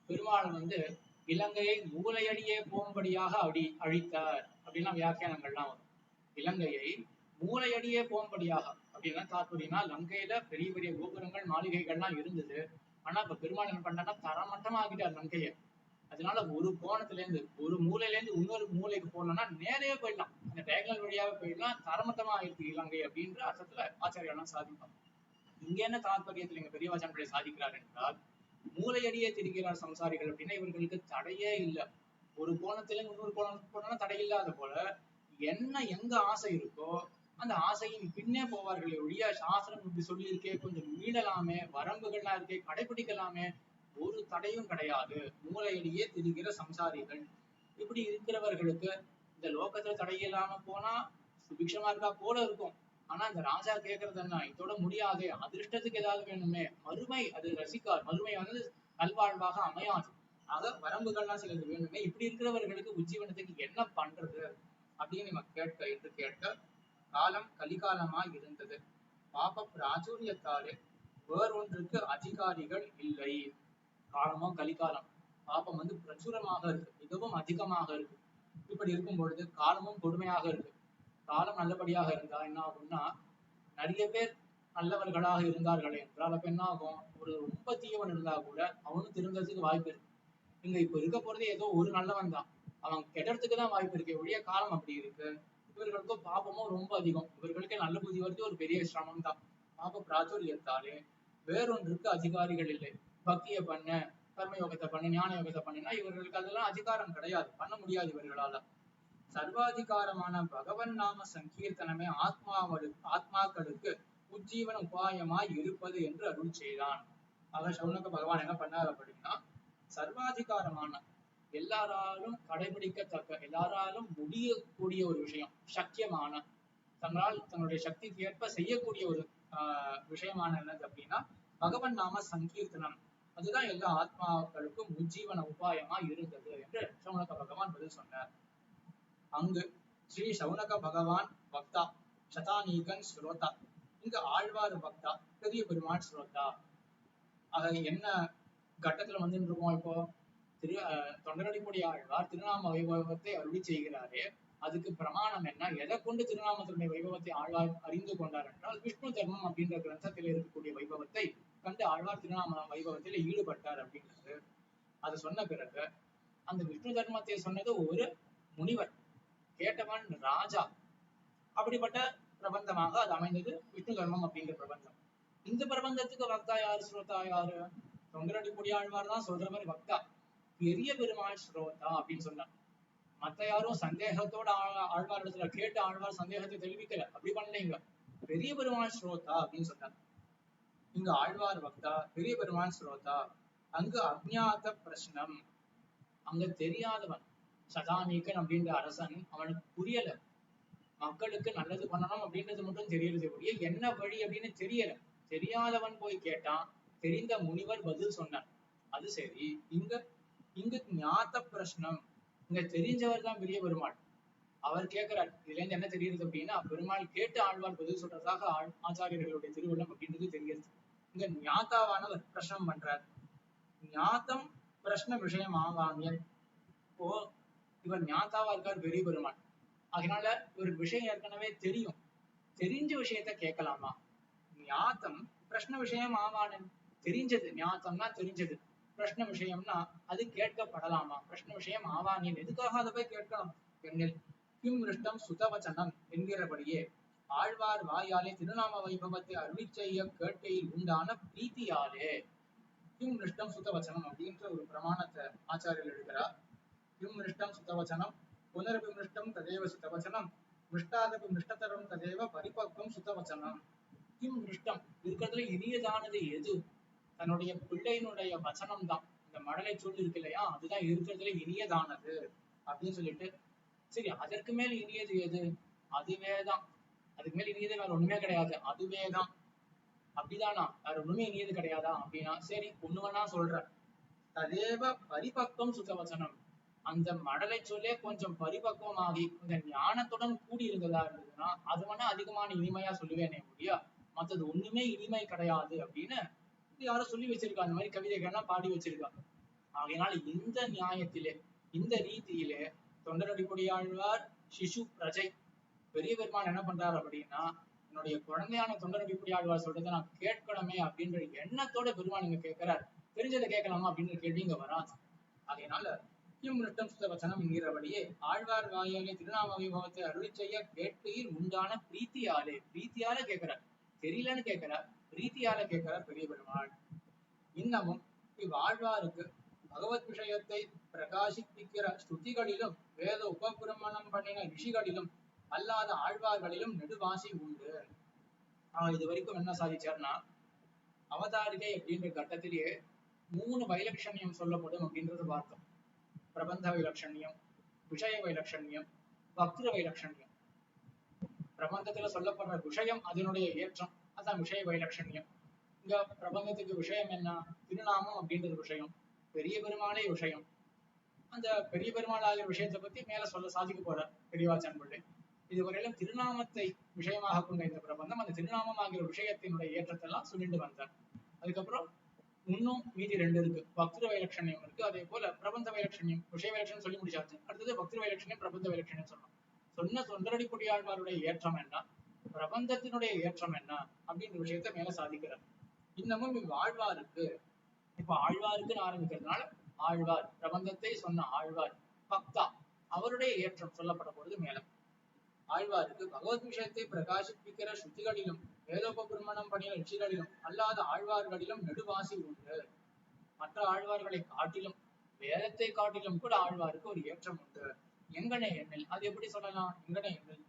பெருமாள் இலங்கையை மூலையடியே போகும்படியாக அழித்தார் அப்படின்னா வியாக்கியானங்கள்லாம் வரும். இலங்கையை மூலையடியே போகும்படியாக அப்படின்னா தாற்பயம்னா, லங்கையில பெரிய பெரிய கோபுரங்கள் மாளிகைகள்லாம் இருந்தது. ஆனா இப்ப பெருமாள் என்ன பண்ணார்னா தரமட்டமா ஆக்கிட்டார் லங்கையை. அதனால ஒரு கோணத்துல இருந்து ஒரு மூலையில இருந்து இன்னொரு மூலைக்கு போனோம்னா நேரே போயிடலாம், அந்த டயகனல் வழியாவே போயிடலாம். தரமட்டமா ஆயிருக்கு இலங்கை அப்படின்ற அர்த்தத்துல ஆச்சாரியெல்லாம் சாதிப்பாங்க. இங்க என்ன தாற்பயத்துல எங்க பெரியவாச்சான் சாதிக்கிறார் என்றால், மூலையடியே திரிகிறார் சம்சாரிகள் அப்படின்னா இவர்களுக்கு தடையே இல்லை. ஒரு கோணத்துல இன்னொரு கோணத்துக்கு போனோம்னா தடை இல்லாத போல என்ன எங்க ஆசை இருக்கோ அந்த ஆசையின் பின்னே போவார்களே ஒழிய, சாஸ்திரம் இப்படி சொல்லி இருக்கே கொஞ்சம் மீளலாமே, வரம்புகள்லாம் இருக்கே கடைபிடிக்கலாமே, ஒரு தடையும் கிடையாது. மூலையடியே திரிகிற சம்சாரிகள். இப்படி இருக்கிறவர்களுக்கு இந்த லோகத்துல தடை இல்லாம போனா சுபிக்ஷமா இருக்கா போல இருக்கும். ஆனா இந்த ராஜா கேட்கறது என்ன? இதோட முடியாது, அதிர்ஷ்டத்துக்கு ஏதாவது வேணுமே, மறுமை அது ரசிக்கார், மறுமை நல்வாழ்வாக அமையாது. ஆக வரம்புகள்லாம் சிலது வேணுமே. இப்படி இருக்கிறவர்களுக்கு உஜ்ஜீவனத்துக்கு என்ன பண்றது அப்படின்னு நம்ம கேட்க காலம் கலிகாலமாய் இருந்தது. பாப பிராச்சுரியத்தாலே வேறொன்றுக்கு அதிகாரிகள் இல்லை. காலமும் கலிகாலம், பாபம் பிரச்சுரமாக இருக்கு, மிகவும் அதிகமாக இருக்கு. இப்படி இருக்கும் பொழுது காலமும் கொடுமையாக இருக்கு. காலம் நல்லபடியாக இருந்தா என்ன ஆகும்னா, நிறைய பேர் நல்லவர்களாக இருந்தார்கள் என்றால் அப்ப என்ன ஆகும்? ஒரு ரொம்ப தீயவன் இருந்தா கூட அவனும் திருந்ததுக்கு வாய்ப்பு இருக்கு. இங்க இப்ப இருக்க போறதே ஏதோ ஒரு நல்லவன் தான், அவன் கெடுறதுக்கு தான் வாய்ப்பு இருக்கு ஒழிய காலம் அப்படி இருக்கு. இவர்களுக்கும் பாபமும் ரொம்ப அதிகம். இவர்களுக்கே நல்ல புத்தி வருது ஒரு பெரிய சிரமம் தான். பாப பிராச்சுரியத்தாலே வேறொன்றுக்கு அதிகாரிகள் இல்லை. பக்தியை பண்ண, கர்ம யோகத்தை பண்ண, ஞான யோகத்தை பண்ணினா இவர்களுக்கு அதெல்லாம் அதிகாரம் கிடையாது, பண்ண முடியாது இவர்களால. சர்வாதிகாரமான பகவன் நாம சங்கீர்த்தனமே ஆத்மாக்களுக்கு உஜ்ஜீவன உபாயமாய் இருப்பது என்று அருள் செய்தான். ஆக சௌனக பகவான் என்ன பண்ணார் அப்படின்னா, சர்வாதிகாரமான எல்லாராலும் கடைபிடிக்கத்தக்க, எல்லாராலும் முடியக்கூடிய ஒரு விஷயம், சக்கியமான, தங்களுடைய சக்திக்கு ஏற்ப செய்யக்கூடிய ஒரு விஷயமான என்னது அப்படின்னா பகவன் நாம சங்கீர்த்தனம். அதுதான் எல்லா ஆத்மாக்களுக்கும் உஜ்ஜீவன உபாயமா இருந்தது என்று சௌனக பகவான் பதில் சொன்னார். அங்கு ஸ்ரீ சௌனக பகவான் பக்தா, சதானீகன் ஸ்ரோதா. இங்கு ஆழ்வார் பக்தா, பெரிய பெருமாள் ஸ்ரோதா. ஆக என்ன கட்டத்துல இருக்கோம்? இப்போ தொண்டரடிப்பொடி ஆழ்வார் திருநாம வைபவத்தை அருளி செய்கிறாரே, அதுக்கு பிரமாணம் என்ன? எதை கொண்டு திருநாமத்தினுடைய வைபவத்தை ஆழ்வார் அறிந்து கொண்டார் என்றால், விஷ்ணு தர்மம் அப்படின்ற கிரந்தத்தில் இருக்கக்கூடிய வைபவத்தை கண்டு ஆழ்வார் திருநாம வைபவத்தில் ஈடுபட்டார் அப்படின்றது. அது சொன்ன பிறகு அந்த விஷ்ணு தர்மத்தை சொன்னது ஒரு முனிவர், கேட்டவன் ராஜா. அப்படிப்பட்ட பிரபந்தமாக அது அமைந்தது விஷ்ணு தர்மம் அப்படிங்கிற பிரபந்தம். இந்த பிரபந்தத்துக்கு வக்தா யாரு, ஸ்ரோதா யாரு? தொண்டரடிப்பொடி ஆழ்வார் தான் சொல்ற மாதிரி வக்தா, பெரிய பெருமாள் ஸ்ரோதா அப்படின்னு சொன்னார். மத்த யாரும் சந்தேகத்தோட ஆழ்வார் இடத்துல கேட்டு ஆழ்வார் சந்தேகத்தை தெரிவிக்கல, அப்படி பண்ணலைங்க. பெரிய பெருமாள் ஸ்ரோதா அப்படின்னு சொன்னார். இங்க ஆழ்வார் பக்தா, பெரிய பெருமாள் ஸ்ரோதா. அங்கு அஜ்ஞாத பிரஷ்னம், அங்க தெரியாதவன் சதானீகன் அப்படின்ற அரசன், அவனுக்கு புரியல. மக்களுக்கு நல்லது பண்ணணும் அப்படின்றது மட்டும் தெரியறது ஒழிய என்ன வழி அப்படின்னு தெரியல. தெரியாதவன் போய் கேட்டான், தெரிந்த முனிவர் பதில் சொன்னார். அது சரி. இங்க ஞாத்த பிரஷ்னம், இங்க தெரிஞ்சவர் தான் பெரிய பெருமாள். அவர் கேட்கிறார். இதுல இருந்து என்ன தெரியுது அப்படின்னா, பெருமாள் கேட்டு ஆழ்வார் பதில் சொல்றதாக ஆச்சாரியர்களுடைய திருவள்ளம் அப்படின்றது தெரிகிறது. இங்க ஞாத்தாவானவர் பிரஷ்னம் பண்றார். ஞாத்தம் பிரஷ்ன விஷயம் ஆவாமியன். இப்போ இவர் ஞாத்தாவா இருக்கார் பெரிய பெருமாள். அதனால ஒரு விஷயம் ஏற்கனவே தெரியும், தெரிஞ்ச விஷயத்த கேட்கலாமா? ஞாத்தம் பிரஷ்ன விஷயம் ஆவானன், தெரிஞ்சது. ஞாத்தம்னா தெரிஞ்சது, பிரஷ்ன விஷயம்னா அது கேட்கப்படலாமா? பிரஷ்ன விஷயம் ஆவானியன், எதுக்காக அதை போய் கேட்கலாம்? எண்ணில் கிம் ரிஷ்டம் சுதவச்சனம் என்கிறபடியே ஆழ்வார் வாயாலே திருநாம வைபவத்தை அருளி செய்ய கேட்கையில் உண்டான பிரீத்தியாலே கிம் ரிஷ்டம் சுதவச்சனம் அப்படின்ற ஒரு பிரமாணத்தை ஆச்சாரியர் எழுதுகிறார். கிம் ரிஷ்டம் சுதவச்சனம் புனரபி மிருஷ்டம் ததேவ சுதவச்சனம் மிருஷ்டாதபி மிருஷ்டதரம் ததேவ பரிபக்வம் சுதவச்சனம். கிம் மிருஷ்டம், இருக்கிறதுல இனியதானது எது? தன்னுடைய பிள்ளையினுடைய வச்சனம் தான். இந்த மடலை சொல் இருக்கு இல்லையா, அதுதான் இருக்கிறதுல இனியதானது அப்படின்னு சொல்லிட்டு, சரி அதற்கு மேல் இனியது எது? அதுவேதான். அதுக்கு மேல இனியது வேற ஒண்ணுமே கிடையாது, அதுவேதான். அப்படிதானா? வேற ஒண்ணுமே இனியது கிடையாதா அப்படின்னா, சரி ஒண்ணு வேணா சொல்றேன். ததேவ பரிபக்வம் சுகவசனம். அந்த மடலை சொல்லே கொஞ்சம் பரிபக்குவமாகி இந்த ஞானத்துடன் கூடி இருந்ததா இருந்ததுன்னா அது வேணா அதிகமான இனிமையா சொல்லுவேனே முடியா, மத்தது ஒண்ணுமே இனிமை கிடையாது அப்படின்னு யாரும் சொல்லி வச்சிருக்காங்க. அந்த மாதிரி கவிதைகள்லாம் பாடி வச்சிருக்காங்க. ஆகையினால இந்த நியாயத்திலே, இந்த ரீதியிலே தொண்டரடிப்பொடியாழ்வார் சிசு பிரஜை பெரிய பெருமான் என்ன பண்றாரு அப்படின்னா, என்னுடைய குழந்தையான தொண்டரடிப்பொடியாழ்வார் சொல்றதை நான் கேட்கணுமே அப்படின்ற எண்ணத்தோட பெருமான் இங்க கேட்கிறார். தெரிஞ்சதை கேட்கலாமா அப்படின்ற கேள்வி இங்க வராது. அதனால நிருஷ்டம் சுதவசனம் என்கிறபடியே ஆழ்வார் வாயாலே திருநாம வைபவத்தை அருளி செய்ய கேட்கையில் உண்டான பிரீத்தியாலே, பிரீத்தியால கேட்கிறார், தெரியலன்னு கேட்கிறார், பிரீத்தியால கேட்கிறார் பெரிய பெருமாள். இன்னமும் இவ்வாழ்வாருக்கு பகவத் விஷயத்தை பிரகாசிப்பிக்கிற ஸ்ருதிகளிலும் வேத உபபிரமணம் பண்ணின ரிஷிகளிலும் அல்லாத ஆழ்வார்களிலும் நெடுவாசி உண்டு. இது வரைக்கும் என்ன சாதிச்சார்னா, அவதாரிகை அப்படின்ற கட்டத்திலேயே 3 வைலட்சண்யம் சொல்லப்படும் அப்படின்றது பார்த்தோம். பிரபந்த வைலட்சண்யம், விஷய வைலட்சண்யம், வக்ர வைலட்சண்யம். பிரபந்தத்துல சொல்லப்படுற விஷயம் அதனுடைய ஏற்றம், அதான் விஷய வைலட்சண்யம். இங்க பிரபந்தத்துக்கு விஷயம் என்ன? திருநாமம் அப்படின்றது விஷயம், பெரிய பெருமாளே விஷயம். அந்த பெரிய பெருமாள் ஆகிய விஷயத்தை பத்தி மேல சொல்ல சாதிக்க போற பெரியவாச்சன் பிள்ளை. இதுவரையிலும் திருநாமத்தை விஷயமாக கொண்ட இந்த பிரபந்தம் அந்த திருநாமம் ஆகிய விஷயத்தினுடைய ஏற்றத்தை எல்லாம் சொல்லிட்டு வந்தார். அதுக்கப்புறம் இன்னும் மீதி 2 இருக்கு. வக்ர வைலட்சண்யம் இருக்கு, அதே போல பிரபந்த வைலட்சண்யம். விஷய வைலட்சணம் சொல்லி முடிச்சாச்சு, அடுத்தது வக்ர வைலட்சண்யம், பிரபந்த வைலட்சண்யம் சொல்லணும். சொன்ன தொண்டரடிப்பொடியாழ்வாருடைய ஏற்றம் என்ன, பிரபந்தத்தினுடைய ஏற்றம் என்ன அப்படின்ற விஷயத்த மேல சாதிக்கிறார். இன்னமும் இவ்வாழ்வாருக்கு, இப்ப ஆழ்வாருக்குன்னு ஆரம்பிக்கிறதுனால ஆழ்வார், பிரபந்தத்தை சொன்ன ஆழ்வார், பக்தா அவருடைய ஏற்றம் சொல்லப்பட பொழுது மேல ஆழ்வாருக்கு பகவத் விஷயத்தை பிரகாசிப்பிக்கிற ஸ்ருதிகளிலும் வேதோபபிரமணம் பண்ணின ரிஷிகளிலும் அல்லாத ஆழ்வார்களிலும் நெடுவாசி உண்டு. மற்ற ஆழ்வார்களை காட்டிலும், வேதத்தை காட்டிலும் கூட ஆழ்வாருக்கு ஒரு ஏற்றம் உண்டு. எங்கனே எண்ணில், அது எப்படி சொல்லலாம்? எங்கனே எண்ணில்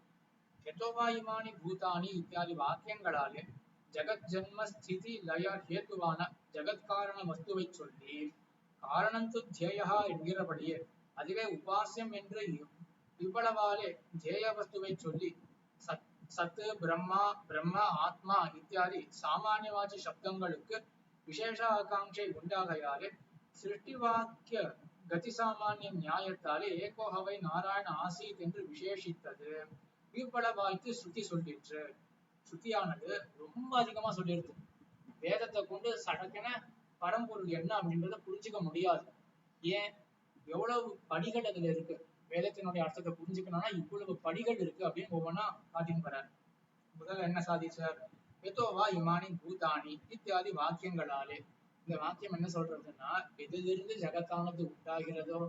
யதோவாயுமானி பூதானி இத்தியாதி வாக்கியங்களாலே ஜகத் ஜன்ம ஸ்திதி லய ஹேத்துவான ஜகத்காரண வஸ்துவை சொல்லி காரணந்து தியேயா என்கிறபடியே அதுவே உபாசியம் என்று இவ்வளவாலே ஜேய வஸ்துவை சொல்லி சத்து பிரம்மா, பிரம்ம ஆத்மா இத்தியாதி சாமானியவாச்சி சப்தங்களுக்கு விசேஷ ஆகாங்கை உண்டாகையாலே சிருஷ்டி வாக்கிய கதி சாமானிய நியாயத்தாலே ஏகோஹவை நாராயண ஆசீத் என்று விசேஷித்தது இவ்வளவாய்க்கு ஸ்ருதி சொல்லிற்று. ஸ்ருதியானது ரொம்ப அதிகமா சொல்லிடுது. வேதத்தை கொண்டு சடக்கென பரம்பொருள் என்ன அப்படின்றத புரிஞ்சுக்க முடியாது. ஏன்? எவ்வளவு படிகள் அதுல இருக்கு. வேதத்தினுடைய அர்த்தத்தை புரிஞ்சுக்கணும்னா இவ்வளவு படிகள் இருக்கு அப்படின்னு ஒவ்வொன்னா காட்டின்னு வர்றாரு. முதல்ல என்ன சாதிச்சார்? எதோவா இமானி பூதானி இத்தியாதி வாக்கியங்களாலே. இந்த வாக்கியம் என்ன சொல்றதுன்னா, எதிலிருந்து ஜகத்தானது உண்டாகிறதோ,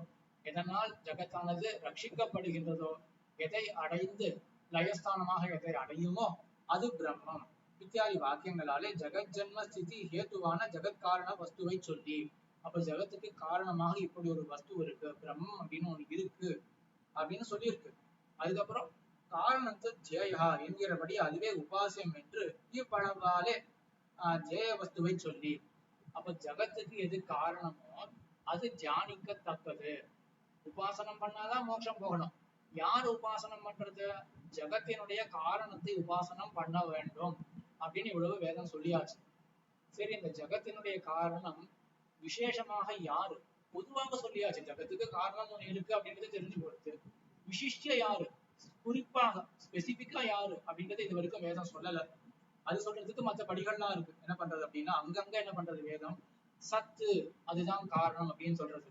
எதனால் ஜகத்தானது ரட்சிக்கப்படுகின்றதோ, எதை அடைந்து லயஸ்தானமாக எதை அடையுமோ அது பிரம்மம். இத்தியாதி வாக்கியங்களாலே ஜெகத் ஜென்ம ஸ்திதி ஹேத்துவான ஜெகத்காரண வஸ்துவை சொல்லி, அப்ப ஜெகத்துக்கு காரணமாக இப்படி ஒரு வஸ்து இருக்கு, பிரம்மம் அப்படின்னு ஒண்ணு இருக்கு அப்படின்னு சொல்லியிருக்கு. அதுக்கப்புறம் காரணத்து ஜேயா என்கிறபடி அதுவே உபாசியம் என்று இப்பளவாலே ஜேய வஸ்துவை சொல்லி, அப்ப ஜகத்துக்கு எது காரணமோ அது தியானிக்கத்தக்கது. உபாசனம் பண்ணாதான் மோட்சம் போகணும். யார் உபாசனம் பண்றது? ஜகத்தினுடைய காரணத்தை உபாசனம் பண்ண வேண்டும் அப்படின்னு இவ்வளவு வேதம் சொல்லியாச்சு. சரி, இந்த ஜகத்தினுடைய காரணம் விசேஷமாக யாரு? பொதுவாக சொல்லியாச்சு, ஜகத்துக்கு காரணம் ஒண்ணு இருக்கு அப்படின்றது தெரிஞ்சு கொடுத்து, விசிஷ்ட யாரு, குறிப்பாக ஸ்பெசிபிக்கா யாரு அப்படின்றது இது வரைக்கும் வேதம் சொல்லல. அது சொல்றதுக்கு மற்ற படிகள்லாம் இருக்கு. என்ன பண்றது அப்படின்னா, அங்கங்க என்ன பண்றது வேதம், சத்து அதுதான் காரணம் அப்படின்னு சொல்றது.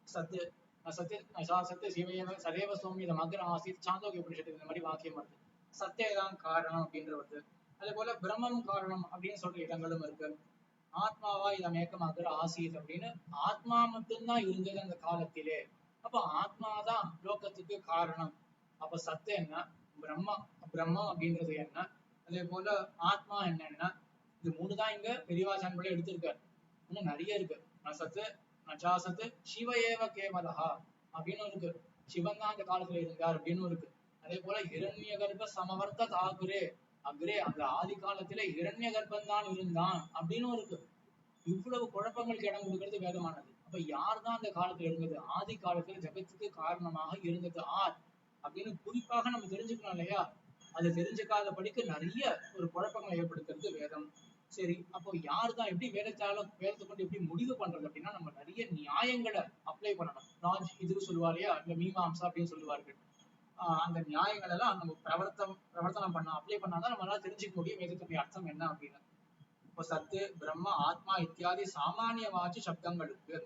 சத்து சத்து சத்து சிவையவ சதேவ சோமியம் அக்ர ஆசித் சாந்தோக்கிய உபனிஷத்து இந்த மாதிரி வாக்கியம் வருது. சத்தேதான் காரணம் அப்படின்ற வருது. அதே போல பிரம்மம் காரணம் அப்படின்னு சொல்ற இடங்களும் இருக்கு. ஆத்மாவா இதமேக்கம் அக்ர ஆசித் அப்படின்னு ஆத்மா மட்டும்தான் இருந்தது அந்த காலத்திலே. அப்ப ஆத்மாதான் லோகத்துக்கு காரணம். அப்ப சத்து என்ன, பிரம்மம் அப்படின்றது என்ன, அதே போல ஆத்மா என்னன்னா, இது 3 தான் இங்க பெரியவாச்சான் பிள்ளை எடுத்திருக்காரு. இன்னும் நிறைய இருக்கு. சத்து நச்சாசத்து சிவ ஏவ கேவலஹா அப்படின்னு இருக்கு. சிவன் தான் அந்த காலத்துல இருந்தார் அப்படின்னு இருக்கு. அதே போல இரண்ய கர்ப்ப சமவர்த்த தாகுரே அக்ரே, அந்த ஆதி காலத்திலே இரண்ய கர்ப்பம் தான் இருந்தான் அப்படின்னு இருக்கு. இவ்வளவு குழப்பங்களுக்கு இடம் கொடுக்கறது வேதமானது. அப்ப யார் தான் அந்த காலத்துல இருந்தது? ஆதி காலத்துல ஜகத்துக்கு காரணமாக இருந்தது ஆர் அப்படின்னு குறிப்பாக நம்ம தெரிஞ்சுக்கணும் இல்லையா? அதை தெரிஞ்சுக்காதபடிக்கு நிறைய ஒரு குழப்பங்களை ஏற்படுத்துறது வேதம். சரி, அப்போ யார் தான் எப்படி வேதத்தை கொண்டு எப்படி முடிவு பண்றது அப்படின்னா, நம்ம நிறைய நியாயங்களை அப்ளை பண்ணணும். இது சொல்லுவா இல்லையா, இந்த மீமாம்சா அப்படின்னு சொல்லுவார்கள். அந்த நியாயங்கள் எல்லாம் நம்ம பிரவர்த்தனம் பண்ண அப்ளை பண்ணாதான் நம்மளால தெரிஞ்சுக்க முடியும் வேதத்துடைய அர்த்தம் என்ன அப்படின்னு. இப்போ சத்து, பிரம்ம, ஆத்மா இத்தியாதி சாமானிய வாட்சி சப்தங்களுக்கு,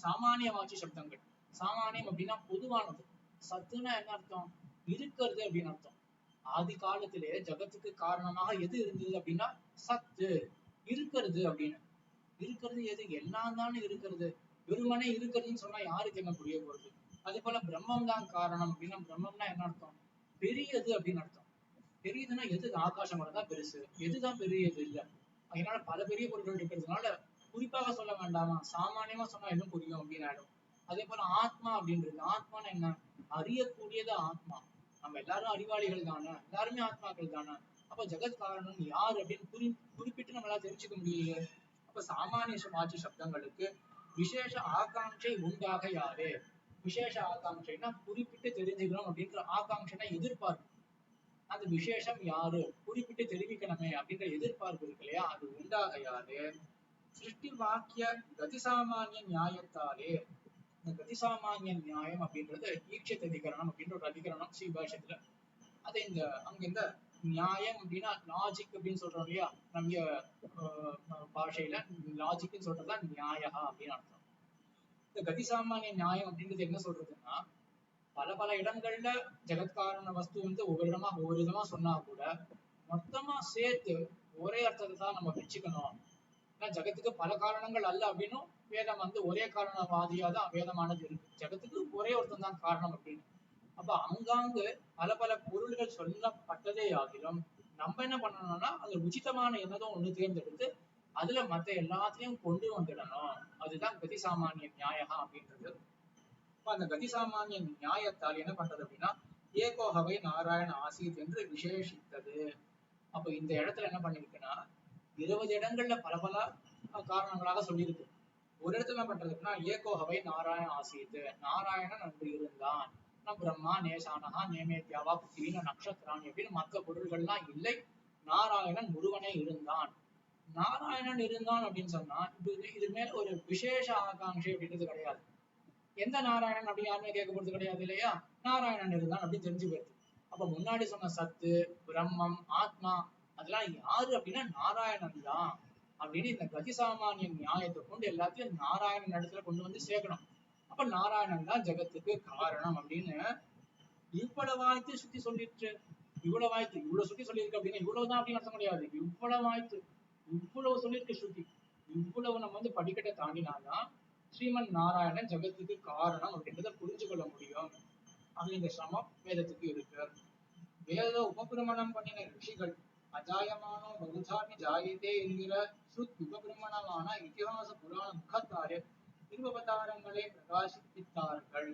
சாமானிய வாட்சி சப்தங்கள், சாமானியம் அப்படின்னா பொதுவானது. சத்துன்னா என்ன அர்த்தம்? இருக்கிறது அப்படின்னு அர்த்தம். ஆதி காலத்திலே ஜகத்துக்கு காரணமாக எது இருந்தது அப்படின்னா சத்து, இருக்கிறது அப்படின்னு. இருக்கிறது எது? எல்லாம் தானே இருக்கிறது. வெறுமனே இருக்கிறதுன்னு சொன்னா யாருக்கு என்ன புரிய போறது? அதே போல பிரம்மம் தான் காரணம் அப்படின்னா பிரம்மம்னா என்ன அர்த்தம்? பெரியது அப்படின்னு அர்த்தம். பெரியதுன்னா எது? ஆகாசம் தான் பெருசு. எதுதான் பெரியது? இல்ல. அதனால பல பெரிய பொருட்கள் இருக்கிறதுனால குறிப்பாக சொல்ல வேண்டாமா, சாமானியமா சொன்னா என்ன புரியும் அப்படின்னு ஆயிடும். அதே போல ஆத்மா அப்படின்றது, ஆத்மான்னு என்ன? அறியக்கூடியது ஆத்மா. நம்ம எல்லாரும் அறிவாளிகள் தானே, எல்லாருமே ஆத்மாக்கள் தானே. அப்ப ஜெகத் காரணம் யார் அப்படின்னு குறிப்பிட்டு நம்மளால தெரிஞ்சுக்க முடியலையே. அப்ப சாமானிய சமாஜ சப்தங்களுக்கு விசேஷ ஆகாங்ஷை உண்டாக யாரு? விசேஷ ஆகாங்ஷைனா குறிப்பிட்டு தெரிஞ்சுக்கணும் அப்படின்ற ஆகாங்ஷைனா எதிர்பார்ப்பு. அந்த விசேஷம் யாரு, குறிப்பிட்டு தெரிவிக்கணுமே அப்படின்ற எதிர்பார்ப்பு இருக்கு இல்லையா, அது உண்டாக யாரு? சிருஷ்டி வாக்கிய கதிசாமானிய நியாயத்தாலே. இந்த கதிசாமானிய நியாயம் அப்படின்றது ஈக்ஷித் அதிகரணம் அப்படின்ற ஒரு அதிகரணம் ஸ்ரீபாஷத்துல. அது இந்த நியாயம் அப்படின்னா லாஜிக் அப்படின்னு சொல்றோம் இல்லையா, நம்ம பாஷையில லாஜிக்னு சொல்றதுதான் நியாயா அப்படின்னு அர்த்தம். இந்த கதிசாமானிய நியாயம் அப்படின்றது என்ன சொல்றதுன்னா, பல இடங்கள்ல ஜெகத்காரண வஸ்து ஒவ்வொரு விதமா சொன்னா கூட மொத்தமா சேர்த்து ஒரே அர்த்தத்தை தான் நம்ம வச்சுக்கணும். ஏன்னா ஜகத்துக்கு பல காரணங்கள் அல்ல அப்படின்னும் வேதம் ஒரே காரணவாதியா தான் வேதமானது இருக்கு. ஜகத்துக்கு ஒரே ஒருத்தன் தான் காரணம் அப்படின்னு. அப்ப அங்காங்கு பல பொருள்கள் சொல்லப்பட்டதே ஆகிலும் நம்ம என்ன பண்ணணும்னா அது உச்சிதமான என்னதும் ஒண்ணு தேர்ந்தெடுத்து அதுல மத்த எல்லாத்தையும் கொண்டு வந்துடணும். அதுதான் கதிசாமானிய நியாயம் அப்படின்றது. அந்த கதிசாமானிய நியாயத்தால் என்ன பண்றது அப்படின்னா, ஏகோகவை நாராயண ஆசீத் என்று விசேஷித்தது. அப்ப இந்த இடத்துல என்ன பண்ணிருக்குன்னா 20 இடங்கள்ல பல காரணங்களாக சொல்லியிருக்கு. ஒரு இடத்துல என்ன பண்றதுன்னா, ஏகோகவை நாராயண ஆசீத், நாராயணன் அன்று இருந்தான், பிரம்மா நேசானகா நேமேத்யாவா புத்திரின நக்ஷத்திரான் அப்படின்னு மற்ற பொருள்கள்லாம் இல்லை, நாராயணன் முருகனே இருந்தான். நாராயணன் இருந்தான் அப்படின்னு சொன்னா இது மேல ஒரு விசேஷ ஆகாங்ஷை அப்படின்றது கிடையாது. எந்த நாராயணன் அப்படி யாருமே கேட்க போறது கிடையாது இல்லையா, நாராயணன் இருந்தான் அப்படின்னு தெரிஞ்சு போயிடுது. அப்ப முன்னாடி சொன்ன சத்து, பிரம்மம், ஆத்மா அதெல்லாம் யாரு அப்படின்னா நாராயணன் தான் அப்படின்னு இந்த கதிசாமானிய நியாயத்தை கொண்டு எல்லாத்தையும் நாராயணன் இடத்துல கொண்டு வந்து சேர்க்கணும். அப்ப நாராயணன் தான் ஜெகத்துக்கு காரணம் அப்படின்னு இவ்வளவு வாய்த்து சுத்தி சொல்லிட்டு, இவ்வளவு சுத்தி சொல்லியிருக்கு அப்படின்னா இவ்வளவுதான் அப்படின்னு அர்த்தம் கிடையாது. இவ்வளவு சொல்லியிருக்கு சுத்தி, இவ்வளவு நம்ம படிக்கட்டை தாண்டினாதான் ஸ்ரீமன் நாராயணன் ஜெகத்துக்கு காரணம் அப்படின்றத புரிஞ்சு கொள்ள முடியும். அப்படிங்கிற சிரமம் வேதத்துக்கு இருக்கு. வேத உபபிரமணம் பண்ணின ரிஷிகள் அஜாயமானோ பகுதாமி ஜாயத்தே என்கிற சுத் உபபிரமணமான இதிகாச புராண முகத்தாலே திருவவதாரங்களை பிரகாசிப்பித்தார்கள்.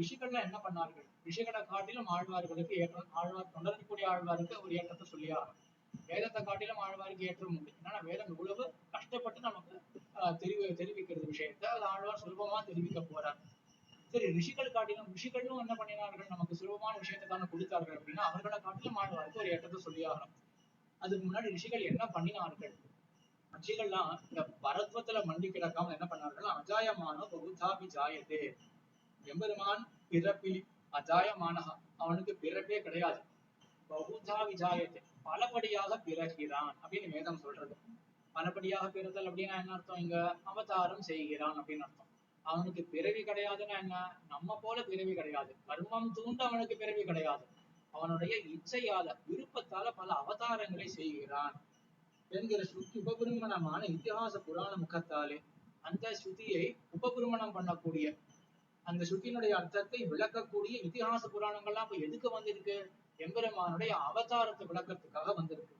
ரிஷிகள்லாம் என்ன பண்ணார்கள்? ரிஷிகளை காட்டிலும் ஆழ்வார்களுக்கு ஏற்றம், தொண்டர்க்கூடிய ஆழ்வாருக்கு ஒரு ஏற்றத்தை சொல்லியாகும். வேதத்தை காட்டிலும் ஆழ்வாருக்கு ஏற்றம் உண்டு. ஏன்னா வேதம் இவ்வளவு கஷ்டப்பட்டு நமக்கு தெரிவிக்கிறது விஷயத்த அது ஆழ்வார் சுலபமா தெரிவிக்க போறார். சரி, ரிஷிகளும் என்ன பண்ணினார்கள்? நமக்கு சுலபமான விஷயத்தை தானே கொடுத்தார்கள் அப்படின்னா அவர்களை காட்டிலும் ஆழ்வாருக்கு ஒரு ஏற்றத்தை சொல்லியாகணும். அதுக்கு முன்னாடி ரிஷிகள் என்ன பண்ணினார்கள்? ரிஷிகள்லாம் இந்த பரத்வத்துல மண்டி கிடக்காம என்ன பண்ணார்கள்? அஜாயமானோ பகுதாபி ஜாயத்தே, எம்பெருமான் பிறப்பில் அஜாயமானகா, அவனுக்கு பிறப்பே கிடையாது. பகுதா விஜாயத்தை, பலபடியாக பிறக்கிறான் அப்படின்னு வேதம் சொல்றது. பலபடியாக பிறத்தல் அப்படின்னா என்ன அர்த்தம்? இங்க அவதாரம் செய்கிறான் அப்படின்னு அர்த்தம். அவனுக்கு பிறவி கிடையாதுன்னா என்ன? நம்ம போல பிறவி கிடையாது. கர்மம் தூண்டு அவனுக்கு பிறவி கிடையாது. அவனுடைய இச்சையால, விருப்பத்தால பல அவதாரங்களை செய்கிறான் என்கிற ஸ்ருதி உபபிரமணமான இத்திஹாச புராண முகத்தாலே அந்த ஸ்ருதியை உபபிரமணம் பண்ணக்கூடிய, அந்த ஸ்ருதியினுடைய அர்த்தத்தை விளக்கக்கூடிய இதிகாச புராணங்கள்லாம் இப்ப எதுக்கு வந்திருக்கு? எம்பெருமானுடைய அவதாரத்தை விளக்கத்துக்காக வந்திருக்கு.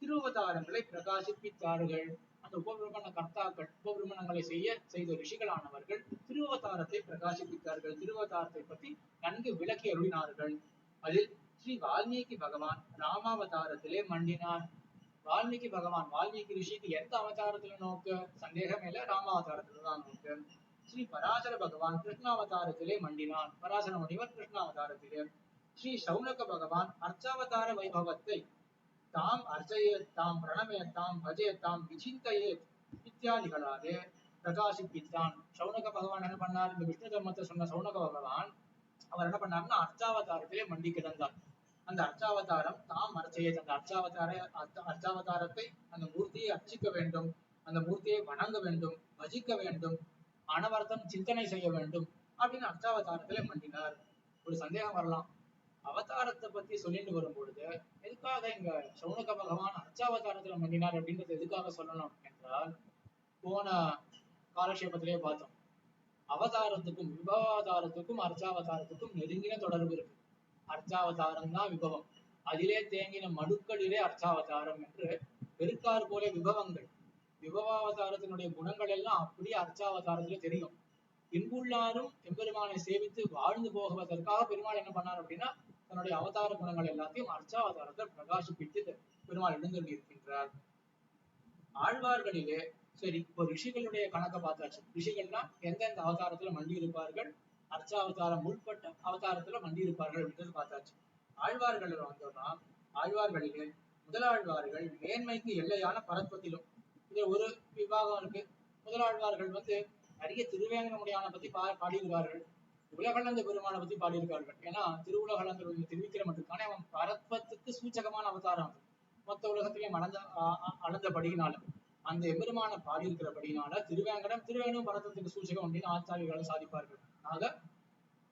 திருவதாரங்களை பிரகாசிப்பித்தார்கள். அந்த உபபிரமண கர்த்தாக்கள், உபபிரமணங்களை செய்த ரிஷிகளானவர்கள் திருவதாரத்தை பிரகாசிப்பித்தார்கள். திருவதாரத்தை பற்றி நன்கு விளக்கி அருளினார்கள். அதில் ஸ்ரீ வால்மீகி பகவான் ராமாவதாரத்திலே மண்டினார். வால்மீகி ரிஷிக்கு எந்த அவதாரத்துல நோக்கு? சந்தேகமே இல்ல, ராமாவதாரத்துல தான் நோக்கு. ஸ்ரீ பராசர பகவான் கிருஷ்ணாவதாரத்திலே மண்டினான். பராசர முனிவர் கிருஷ்ணாவதாரத்திலே ஸ்ரீ சௌனக பகவான் அர்ச்சாவதார வைபவத்தை தாம் அர்ச்சயேத், தாம் பிரணமேத், தாம் பஜேத், தாம் விசிந்தயேத் இத்தியாதிகளாலே பிரகாசிப்பித்தான். சௌனக பகவான் என்ன பண்ணார்? இந்த விஷ்ணு தர்மத்தை சொன்ன சௌனக பகவான் அவர் என்ன பண்ணாருன்னா அர்ச்சாவதாரத்திலே மண்டி கிடந்தார். அந்த அர்ச்சாவதாரம் தாம் அர்ச்சயேத், அந்த அர்ச்சாவதாரத்தை, அந்த மூர்த்தியை அர்ச்சிக்க வேண்டும், அந்த மூர்த்தியை வணங்க வேண்டும், பஜிக்க வேண்டும், அனவர்த்தம் சிந்தனை செய்ய வேண்டும் அப்படின்னு அர்ச்சாவதாரத்திலே மண்டினார். ஒரு சந்தேகம் வரலாம், அவதாரத்தை பத்தி சொல்லிட்டு வரும் பொழுது எதுக்காக இங்க சௌனக பகவான் அர்ச்சாவதாரத்துல மண்டினார் அப்படின்றது எதுக்காக சொல்லணும் என்றால், போன காலக்ஷேபத்திலேயே பார்த்தோம், அவதாரத்துக்கும் விபவாதாரத்துக்கும் அர்ச்சாவதாரத்துக்கும் நெருங்கின தொடர்பு இருக்கு. அர்ச்சாவதாரம் தான் விபவம், அதிலே தேங்கின மடுக்களிலே அர்ச்சாவதாரம் என்று பெருக்கார் போல விபவங்கள். விபவாவதாரத்தினுடைய குணங்கள் எல்லாம் அப்படியே அர்ச்சாவதாரத்துல தெரியும். இன்புள்ளாரும் எம்பெருமானை சேவித்து வாழ்ந்து போகுவதற்காக பெருமாள் என்ன பண்ணார் அப்படின்னா, தன்னுடைய அவதார குணங்கள் எல்லாத்தையும் அர்ச்சாவதாரத்தை பிரகாசிப்பித்து பெருமாள் எழுந்தருளி இருக்கின்றார். ஆழ்வார்களிலே சரி, இப்போ ரிஷிகளுடைய கணக்கை பார்த்தாச்சு. ரிஷிகள்னா எந்தெந்த அவதாரத்துல மண்டி இருப்பார்கள், அர்ச்சாவதாரம் உள்பட்ட அவதாரத்துல மண்டி இருப்பார்கள் அப்படின்றது பார்த்தாச்சு. ஆழ்வார்கள் வந்தோம்னா, ஆழ்வார்களிலே முதலாழ்வார்கள் மேன்மைக்கு எல்லையான பரத்வத்திலும் இது ஒரு விபாகம் இருக்கு. முதலாழ்வார்கள் நிறைய திருவேங்கடமுடியான பத்தி பாடியிருக்கார்கள், உலகளந்த பெருமானை பத்தி பாடியிருக்கார்கள். ஏன்னா திருவுலகளந்த திருவிக்கிரமத்துக்கான அவன் பரத்வத்துக்கு சூச்சகமான அவதாரம். மொத்த உலகத்திலையும் அளந்தபடியினால அந்த எம்பெருமான பாடியிருக்கிறபடினால திருவேங்கடம் பரத்வத்துக்கு சூச்சகம் அப்படின்னு ஆச்சாரியர்கள் சாதிப்பார்கள். ஆக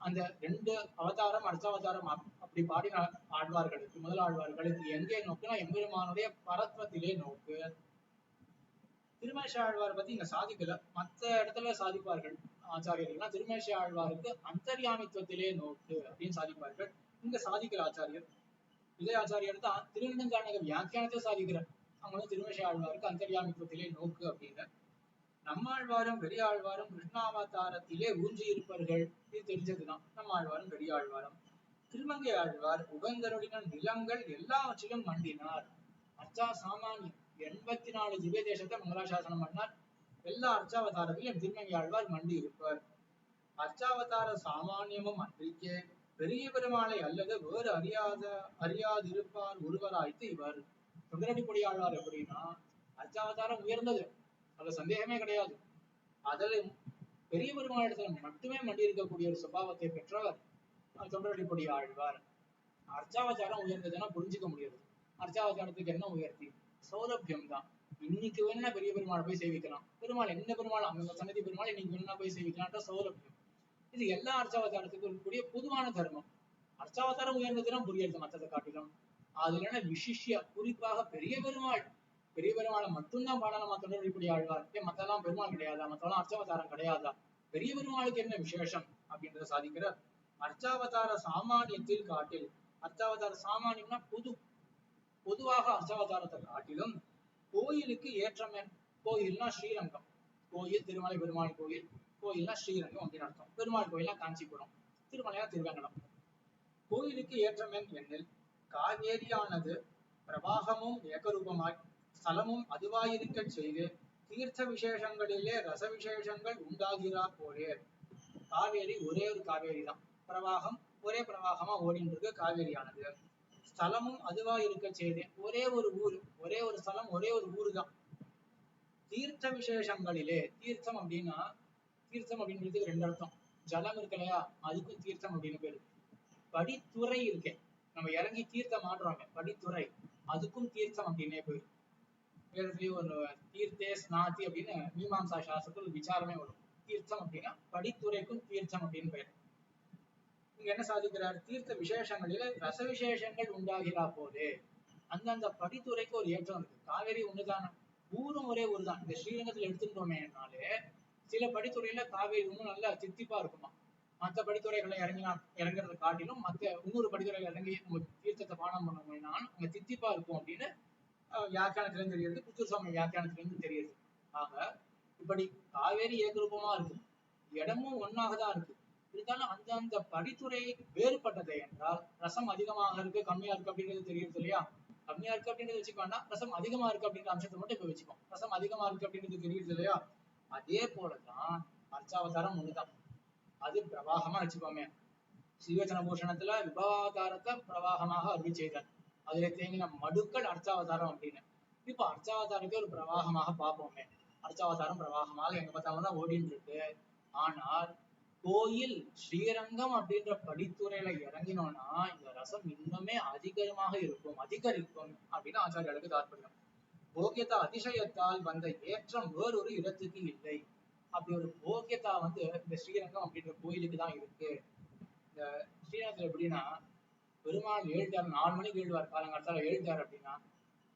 அந்த ரெண்டு அவதாரம் அர்ச்சாவதாரம் அப்படி பாடின ஆழ்வார்களுக்கு, முதல் ஆழ்வார்களுக்கு எங்கே நோக்குனா எம்பெருமானுடைய பரத்வத்திலே நோக்கு. திருமேஷ ஆழ்வார் பத்தி இங்க சாதிக்கல, மற்ற இடத்துல சாதிப்பார்கள் ஆச்சாரியர்கள்னா. திருமேஷ ஆழ்வாருக்கு அந்தர்யாமித்துவத்திலே நோக்கு அப்படின்னு சாதிப்பார்கள். இங்க சாதிக்கிற ஆச்சாரியர் இதே ஆச்சாரியர் தான் திருநெடுஞ்சாணக வியாக்கியானத்தை சாதிக்கிறார். அவங்க திருமேஷ ஆழ்வாருக்கு அந்தர்யாமித்துவத்திலே நோக்கு அப்படின்னு. நம்மாழ்வாரும் பெரிய ஆழ்வாரும் கிருஷ்ணாவதாரத்திலே ஊன்றி இருப்பார்கள், இது தெரிஞ்சதுதான். நம்மாழ்வாரும் பெரிய ஆழ்வாரும். திருமங்கை ஆழ்வார் உகந்தருடைய நிலங்கள் எல்லாவற்றிலும் மண்டினார். அர்ச்சா சாமானியம் 84 திவ்ய தேசத்தை மங்களாசாசனம் பண்ணார். எல்லா அர்ச்சாவதாரத்திலும் திருமங்கை ஆழ்வார் மண்டி இருப்பார். அர்ச்சாவதார சாமானியமும் அன்றிக்கே பெரிய பெருமாளை அல்லது வேறு அறியாதிருப்பார் ஒருவராய்த்து இவர். சுந்தரடிப்பொடி ஆழ்வார் எப்படின்னா, அர்ச்சாவதாரம் உயர்ந்தது, அதுல சந்தேகமே கிடையாது. அதிலும் பெரிய பெருமாளிடத்துல மட்டுமே மண்டி இருக்கக்கூடிய ஒரு சுபாவத்தை பெற்றவர் தொண்டரடிப்பொடி ஆழ்வார். அர்ச்சாவதாரம் உயர்ந்ததுன்னா புரிஞ்சுக்க முடியாது. அர்ச்சாவதாரத்துக்கு என்ன உயர்த்தி? சௌலபியம் தான். இன்னைக்கு வேணா பெரிய பெருமாளை போய் சேவிக்கலாம், பெருமாள் என்ன பெருமாள் அங்க சன்னதி பெருமாள் இன்னைக்கு வேணா போய் சேவிக்கலாம்ன்ற சௌலபியம். இது எல்லா அர்ச்சாவதாரத்துக்கும் இருக்கக்கூடிய பொதுவான தர்மம். அர்ச்சாவதாரம் உயர்ந்ததுன்னா புரியாது மற்றதை காட்டிலும். அதுல என்ன விசிஷ்ய குறிப்பாக பெரிய பெருமாளை மட்டும்தான் பாடலாமா தொண்டரடிப்பொடி ஆழ்வார்? மத்தெல்லாம் பெருமாள் கிடையாதா? மத்தெல்லாம் அர்ச்சாவதாரம் கிடையாதா? பெரிய பெருமாளுக்கு என்ன விசேஷம் அப்படின்றத சாதிக்கிறார். அர்ச்சாவதார சாமானியத்தில் காட்டில், அர்ச்சாவதார சாமானியம்னா பொதுவாக அர்ச்சாவதாரத்தை காட்டிலும் கோயிலுக்கு ஏற்றம். கோயில்னா ஸ்ரீரங்கம், கோயில் திருமலை பெருமாள் கோயில், கோயில்னா ஸ்ரீரங்கம் அப்படின்னு அர்த்தம். பெருமாள் கோயில்னா காஞ்சிபுரம், திருமலையா திருவேங்கடம். கோயிலுக்கு ஏற்றம் எண்ணில் காவேரியானது பிரவாகமும் ஏகரூபமாய் ஸ்தலமும் அதுவாயிருக்க செய்து தீர்த்த விசேஷங்களிலே ரச விசேஷங்கள் உண்டாகிறா போலே. காவேரி ஒரே ஒரு காவேரி தான், பிரவாகம் ஒரே பிரவாகமா ஓடிட்டு இருக்கு காவேரியானது. ஸ்தலமும் அதுவா இருக்க செய்து ஒரே ஒரு ஊர், ஒரே ஒரு ஸ்தலம், ஒரே ஒரு ஊரு தான். தீர்த்த விசேஷங்களிலே, தீர்த்தம் அப்படின்றதுக்கு ரெண்டு அர்த்தம். ஜலம் இருக்கு இல்லையா, அதுக்கும் தீர்த்தம் அப்படின்னு பேரு. படித்துறை இருக்கேன், நம்ம இறங்கி தீர்த்தம் ஆடுறாங்க, படித்துறை, அதுக்கும் தீர்த்தம் அப்படின்னே பேரு. ஒரு தீர்த்தே ஸ்நாதி அப்படின்னு மீமாம்சா சாஸ்திரத்துல விசாரமே வரும். தீர்த்தம் அப்படின்னா படித்துறைக்கும் தீர்த்தம் அப்படின்னு பேர். இங்க என்ன சாதிக்கிறார்? தீர்த்த விசேஷங்களில ரச விசேஷங்கள் உண்டாகிறா போது அந்தந்த படித்துறைக்கு ஒரு ஏற்றம் இருக்கு. காவேரி ஒண்ணுதானே, ஊரும் ஒரே ஊர் தான். இந்த ஸ்ரீரங்கத்துல எடுத்துட்டோமேனாலே சில படித்துறையில காவேரி இன்னும் நல்லா தித்திப்பா இருக்குமா. மற்ற படித்துறைகளை இறங்குறத காட்டிலும் மற்ற இன்னொரு படித்துறையில இறங்கி தீர்த்தத்தை பானம் பண்ணோம்னாலும் அங்க தித்திப்பா இருக்கும் அப்படின்னு வியாக்கியானத்திலிருந்து தெரியுது, புத்தூர் சுவாமி வியாக்கியானத்திலிருந்து தெரியுது. ஆக இப்படி காவேரி ஏகரூபமா இருக்கு, இடமும் ஒன்னாகதான் இருக்கு. இருந்தாலும் அந்த படித்துறை வேறுபட்டதை என்றால் ரசம் அதிகமாக இருக்கு கம்மியா இருக்கு அப்படின்றது தெரியுது இல்லையா. கம்மியா இருக்கு அப்படின்றது வச்சுக்க வேண்டாம், ரசம் அதிகமா இருக்கு அப்படின்ற அம்சத்தை மட்டும் இப்ப வச்சுக்கோம். ரசம் அதிகமா இருக்கு அப்படின்றது தெரியுது இல்லையா. அதே போலதான் அர்ச்சாவதாரம் ஒண்ணுதான். அது பிரவாகமா வச்சுக்கோமே. ஸ்ரீவச்சன பூஷணத்துல விபவாவதாரத்தை பிரவாகமாக அருள் செய்தார். அதுல தேங்கின மடுக்கள் அர்ச்சாவதாரம் அப்படின்னு. இப்ப அர்ச்சாவதாரத்தை ஒரு பிரவாகமாக பார்ப்போமே. அர்ச்சாவதாரம் பிரவாகமாக எங்க பார்த்தாலும் தான் ஓடிட்டு இருக்கு. ஆனால் கோயில் ஸ்ரீரங்கம் அப்படின்ற படித்துறையில இறங்கினோம்னா இந்த ரசம் இன்னுமே அதிகரிக்கும் அப்படின்னு ஆச்சாரியர்களுக்கு தாற்பயம். போக்கியதா அதிசயத்தால் வந்த ஏற்றம் வேறொரு இடத்துக்கு இல்லை. அப்படி ஒரு போக்கியதா இந்த ஸ்ரீரங்கம் அப்படின்ற கோயிலுக்கு தான் இருக்கு. இந்த ஸ்ரீரங்கத்துல எப்படின்னா பெருமாள் ஏழுட்டார் 4 மணிக்கு எழுதுவார், காலங்காலத்தால எழுதுட்டார் அப்படின்னா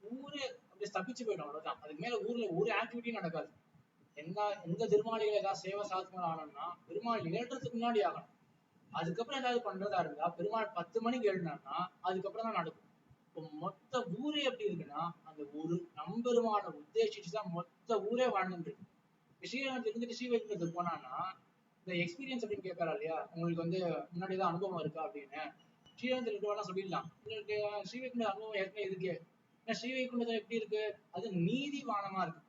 ஊரே அப்படியே தப்பிச்சு போயிடும். அவ்வளவுதான். அதுக்கு மேல ஊர்ல ஒரு ஆக்டிவிட்டி நடக்காது. எந்த திருமாளிகள் ஏதாவது சேவை சாதனம் ஆனோம்னா பெருமாள் ஏழுறதுக்கு முன்னாடி ஆகணும். அதுக்கப்புறம் ஏதாவது பண்றதா இருந்தா பெருமாள் 10 மணிக்கு எழுதினார்னா அதுக்கப்புறம் தான் நடக்கும். இப்போ மொத்த ஊரே எப்படி இருக்குன்னா அந்த ஒரு நம்பெருமான உத்தேசிச்சுதான் மொத்த ஊரே வாழ்ந்துட்டு இருக்கு. ஸ்ரீரங்கத்துல இருந்துட்டு ஸ்ரீவைகுண்டத்துக்கு போனான்னா இந்த எக்ஸ்பீரியன்ஸ் அப்படின்னு கேட்கறா இல்லையா, உங்களுக்கு முன்னாடிதான் அனுபவம் இருக்கா அப்படின்னு. ஸ்ரீரங்கத்துல இருக்கவெல்லாம் சொல்லிடலாம், உங்களுக்கு ஸ்ரீவைகுண்ட அனுபவம் ஏற்கனவே இருக்கு. ஏன்னா ஸ்ரீவைகுண்டத்துல எப்படி இருக்கு, அது நீதி வானமா இருக்கு,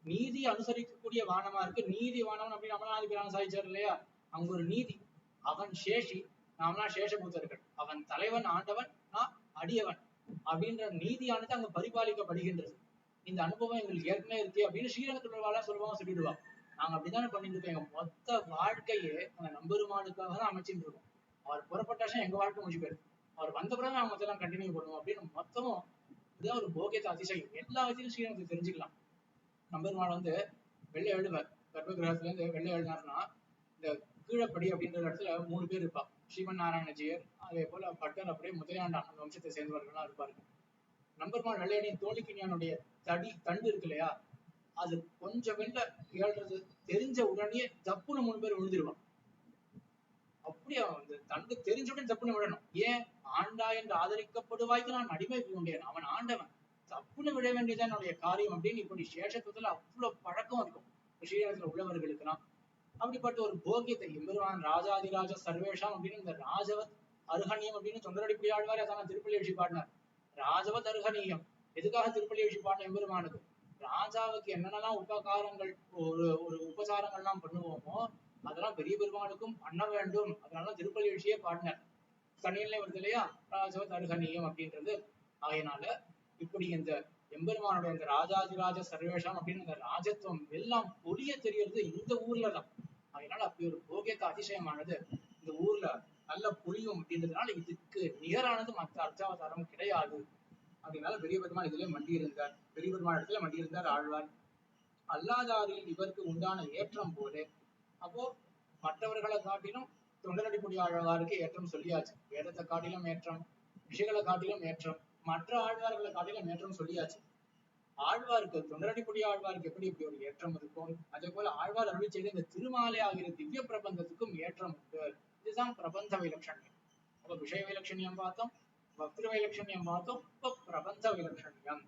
நீதி அனுசரிக்கக்கூடிய வானமா இருக்கு. நீதி வானவன் அப்படின்னு அமலாதிபிரான் சாதிச்சார் இல்லையா, அங்க ஒரு நீதி. அவன் சேஷி, நாமெல்லாம் சேஷபூத்தர்கள். அவன் தலைவன் ஆண்டவன், நான் அடியவன் அப்படின்ற நீதியானது அங்க பரிபாலிக்கப்படுகின்றது. இந்த அனுபவம் எங்களுக்கு ஏற்கனவே இருக்கு அப்படின்னு ஸ்ரீரங்கத்துல சொல்லுவாங்க, சொல்லிடுவாங்க. நாங்க அப்படித்தானே பண்ணிட்டு இருக்கோம். எங்க மொத்த வாழ்க்கையே அந்த நம்பெருமானுக்காக தான் அமைச்சுட்டு இருக்கோம். அவர் புறப்பட்டாச்சும் எங்க வாழ்க்கை முடிச்சு போயிருக்கு. அவர் வந்த பிறகு அவங்க மொத்தம் கண்டினியூ பண்ணுவோம் அப்படின்னு மொத்தமும் இதுதான் ஒரு போகியத்தை அதிசயம். எல்லா விதத்திலும் ஸ்ரீரங்கத்தை தெரிஞ்சுக்கலாம். நம்பெருமாள் வெள்ளை எழுதுவார். கர்ப்ப கிரகத்துல இருந்து வெள்ளை எழுதினார்னா இந்த கீழப்படி அப்படின்ற இடத்துல 3 பேர் இருப்பா. ஸ்ரீமன் நாராயணஜியர், அதே போல பட்டர், அப்படியே முதலியாண்டான் அந்த வம்சத்தை சேர்ந்தவர்கள்லாம் இருப்பார்கள். நம்பெருமாள் வெள்ளையடியின் தோழிக்கினியானுடைய தண்டு இருக்கு இல்லையா, அது கொஞ்சம் வெள்ள ஏழ்றது தெரிஞ்ச உடனே தப்புன்னு 3 பேர் விழுந்துருவான். அப்படியே தண்டு தெரிஞ்ச உடனே தப்புன்னு விடணும். ஏன், ஆண்டா என்று ஆதரிக்கப்படுவாய்க்கு நான் அடிமை பூண்டேன், அவன் ஆண்டவன், தப்புன்னு விட வேண்டியதான் என்னுடைய காரியம் அப்படின்னு இப்படி சேஷத்துவத்துல அவ்வளவு பழக்கம் இருக்கும் ஸ்ரீரங்கத்துல உள்ளவர்களுக்குலாம். அப்படிப்பட்ட ஒரு போகியத்தை எம்பெருமான் ராஜாதிராஜ சர்வேஷாம் அப்படின்னு இந்த ராஜவத் அருகணியம் அப்படின்னு தொண்டரடிப்படி ஆழ்வார் அதான் திருப்பள்ளி எழுச்சி பாடினார். ராஜவத் அருகணியம் எதுக்காக திருப்பள்ளி எழுச்சி பாடின எம்பெருமானுக்கு, ராஜாவுக்கு என்னென்னலாம் உபகாரங்கள் ஒரு ஒரு உபசாரங்கள்லாம் பண்ணுவோமோ அதெல்லாம் பெரிய பெருமானுக்கும் பண்ண வேண்டும். அதனால திருப்பள்ளி எழுச்சியே பாடினார். தனியிலே வருது இல்லையா ராஜவத் அருகணியம் அப்படின்றது. அதனால இப்படி இந்த எம்பெருமானுடைய இந்த ராஜாதிராஜ சர்வேஷம் அப்படின்னு இந்த ராஜத்துவம் எல்லாம் பொடிய தெரியறது இந்த ஊர்ல தான். அதனால அப்படி ஒரு போகியத்த அதிசயமானது இந்த ஊர்ல நல்ல புரியும் அப்படின்றதுனால இதுக்கு நிகரானது மற்ற அர்ச்சாவதாரம் கிடையாது. அதனால பெரிய பெருமாள் இதுல மண்டி இருந்தார். பெரிய பெருமாள் இடத்துல மண்டி இருந்தார் ஆழ்வார். அல்லாதாரில் இவருக்கு உண்டான ஏற்றம் போல, அப்போ மற்றவர்களை காட்டிலும் தொண்டரடிப்படி ஆழ்வாருக்கு ஏற்றம் சொல்லியாச்சு. வேதத்தை காட்டிலும் ஏற்றம், ரிஷிகளை காட்டிலும் ஏற்றம், மற்ற ஆழ்வார்களை காட்டிலும் ஏற்றம் சொல்லியாச்சு. ஆழ்வாருக்கு தொண்டரடிப்படி ஆழ்வாருக்கு எப்படி இப்படி ஒரு ஏற்றம் இருக்கும், அதே போல ஆழ்வார் அருளி செய்த இந்த திருமாலை ஆகிற திவ்ய பிரபந்தத்துக்கும் ஏற்றம் உண்டு. இதுதான் பிரபந்த வைலட்சண்யம். அப்ப விஷய வைலட்சண்யம் பார்த்தோம், பக்திர வைலட்சண்யம் பார்த்தோம், இப்ப பிரபந்த வைலட்சண்யம்.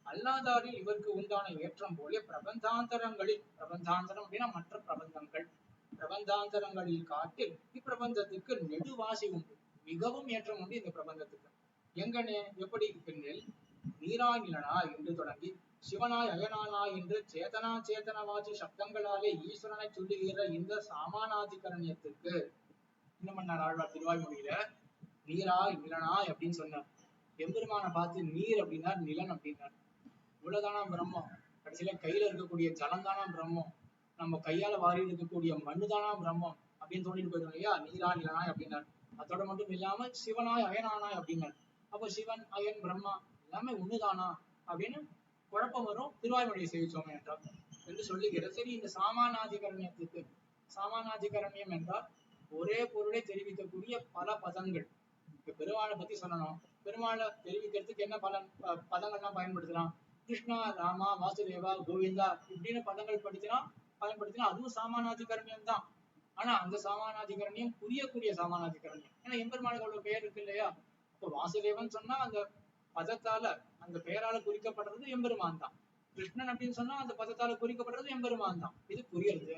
அல்லாதாரில் இவருக்கு உண்டான ஏற்றம் போல பிரபந்தாந்தரங்களில், பிரபந்தாந்தரம் அப்படின்னா மற்ற பிரபந்தங்கள், பிரபந்தாந்தரங்களில் காட்டில் இப்பிரபந்தத்துக்கு நெடுவாசி உண்டு, மிகவும் ஏற்றம் உண்டு இந்த பிரபந்தத்துக்கு. எங்கனே எப்படி பின்னில் நீராய் நிலனாய் என்று தொடங்கி சிவனாய் அயனானாய் என்று சேத்தனவாச்சி சப்தங்களாலே ஈஸ்வரனை சொல்லுகிற இந்த சாமானாதிகரண்யத்துக்கு என்ன பண்ணார் ஆழ்வார் திருவாய்மொழியில, நீராய் நிலனாய் அப்படின்னு சொன்னார். எம்பெருமானை பார்த்து நீர் அப்படின்னார், நிலன் அப்படின்னார். இவ்வளவுதானா பிரம்மம்? கடைசியில கையில இருக்கக்கூடிய ஜலந்தானா பிரம்மம், நம்ம கையால வாரி இருக்கக்கூடிய மண்ணுதானா பிரம்மம் அப்படின்னு தோண்டிட்டு போயிடும் இல்லையா. நீரா நிலனாய் அப்படின்னார். அதோட மட்டும் இல்லாம சிவனாய் அயனானாய் அப்படின்னார். அப்போ சிவன் அயன் பிரம்மா எல்லாமே ஒண்ணுதானா அப்படின்னு குழப்பம் வரும். திருவாய்மொழியை சேவிச்சோமே என்றால் என்று சொல்லுகிற. சரி, இந்த சாமானாதிகரண்யத்துக்கு, சாமானாதிகரண்யம் என்றால் ஒரே பொருளை தெரிவிக்கக்கூடிய பல பதங்கள். இப்ப பெருமாளை பத்தி சொல்லணும், பெருமாளை தெரிவிக்கிறதுக்கு என்ன பதங்கள்லாம் பயன்படுத்தலாம், கிருஷ்ணா, ராமா, வாசுதேவா, கோவிந்தா இப்படின்னு பதங்கள் பயன்படுத்தினா அதுவும் சாமானாதிகரண்யம் தான். ஆனா அந்த சாமானாதிகரண்யம் புரியக்கூடிய சாமானாதிகரண்யம். ஏன்னா எம்பெருமானுக்கு அவ்வளவு பெயர் இருக்கு இல்லையா. இப்போ வாசுதேவன் சொன்னா அந்த பதத்தால, அந்த பெயரால குறிக்கப்படுறது எம்பெருமான் தான். கிருஷ்ணன் அப்படின்னு சொன்னா அந்த பதத்தால குறிக்கப்படுறது எம்பெருமான் தான். இது புரியுறது.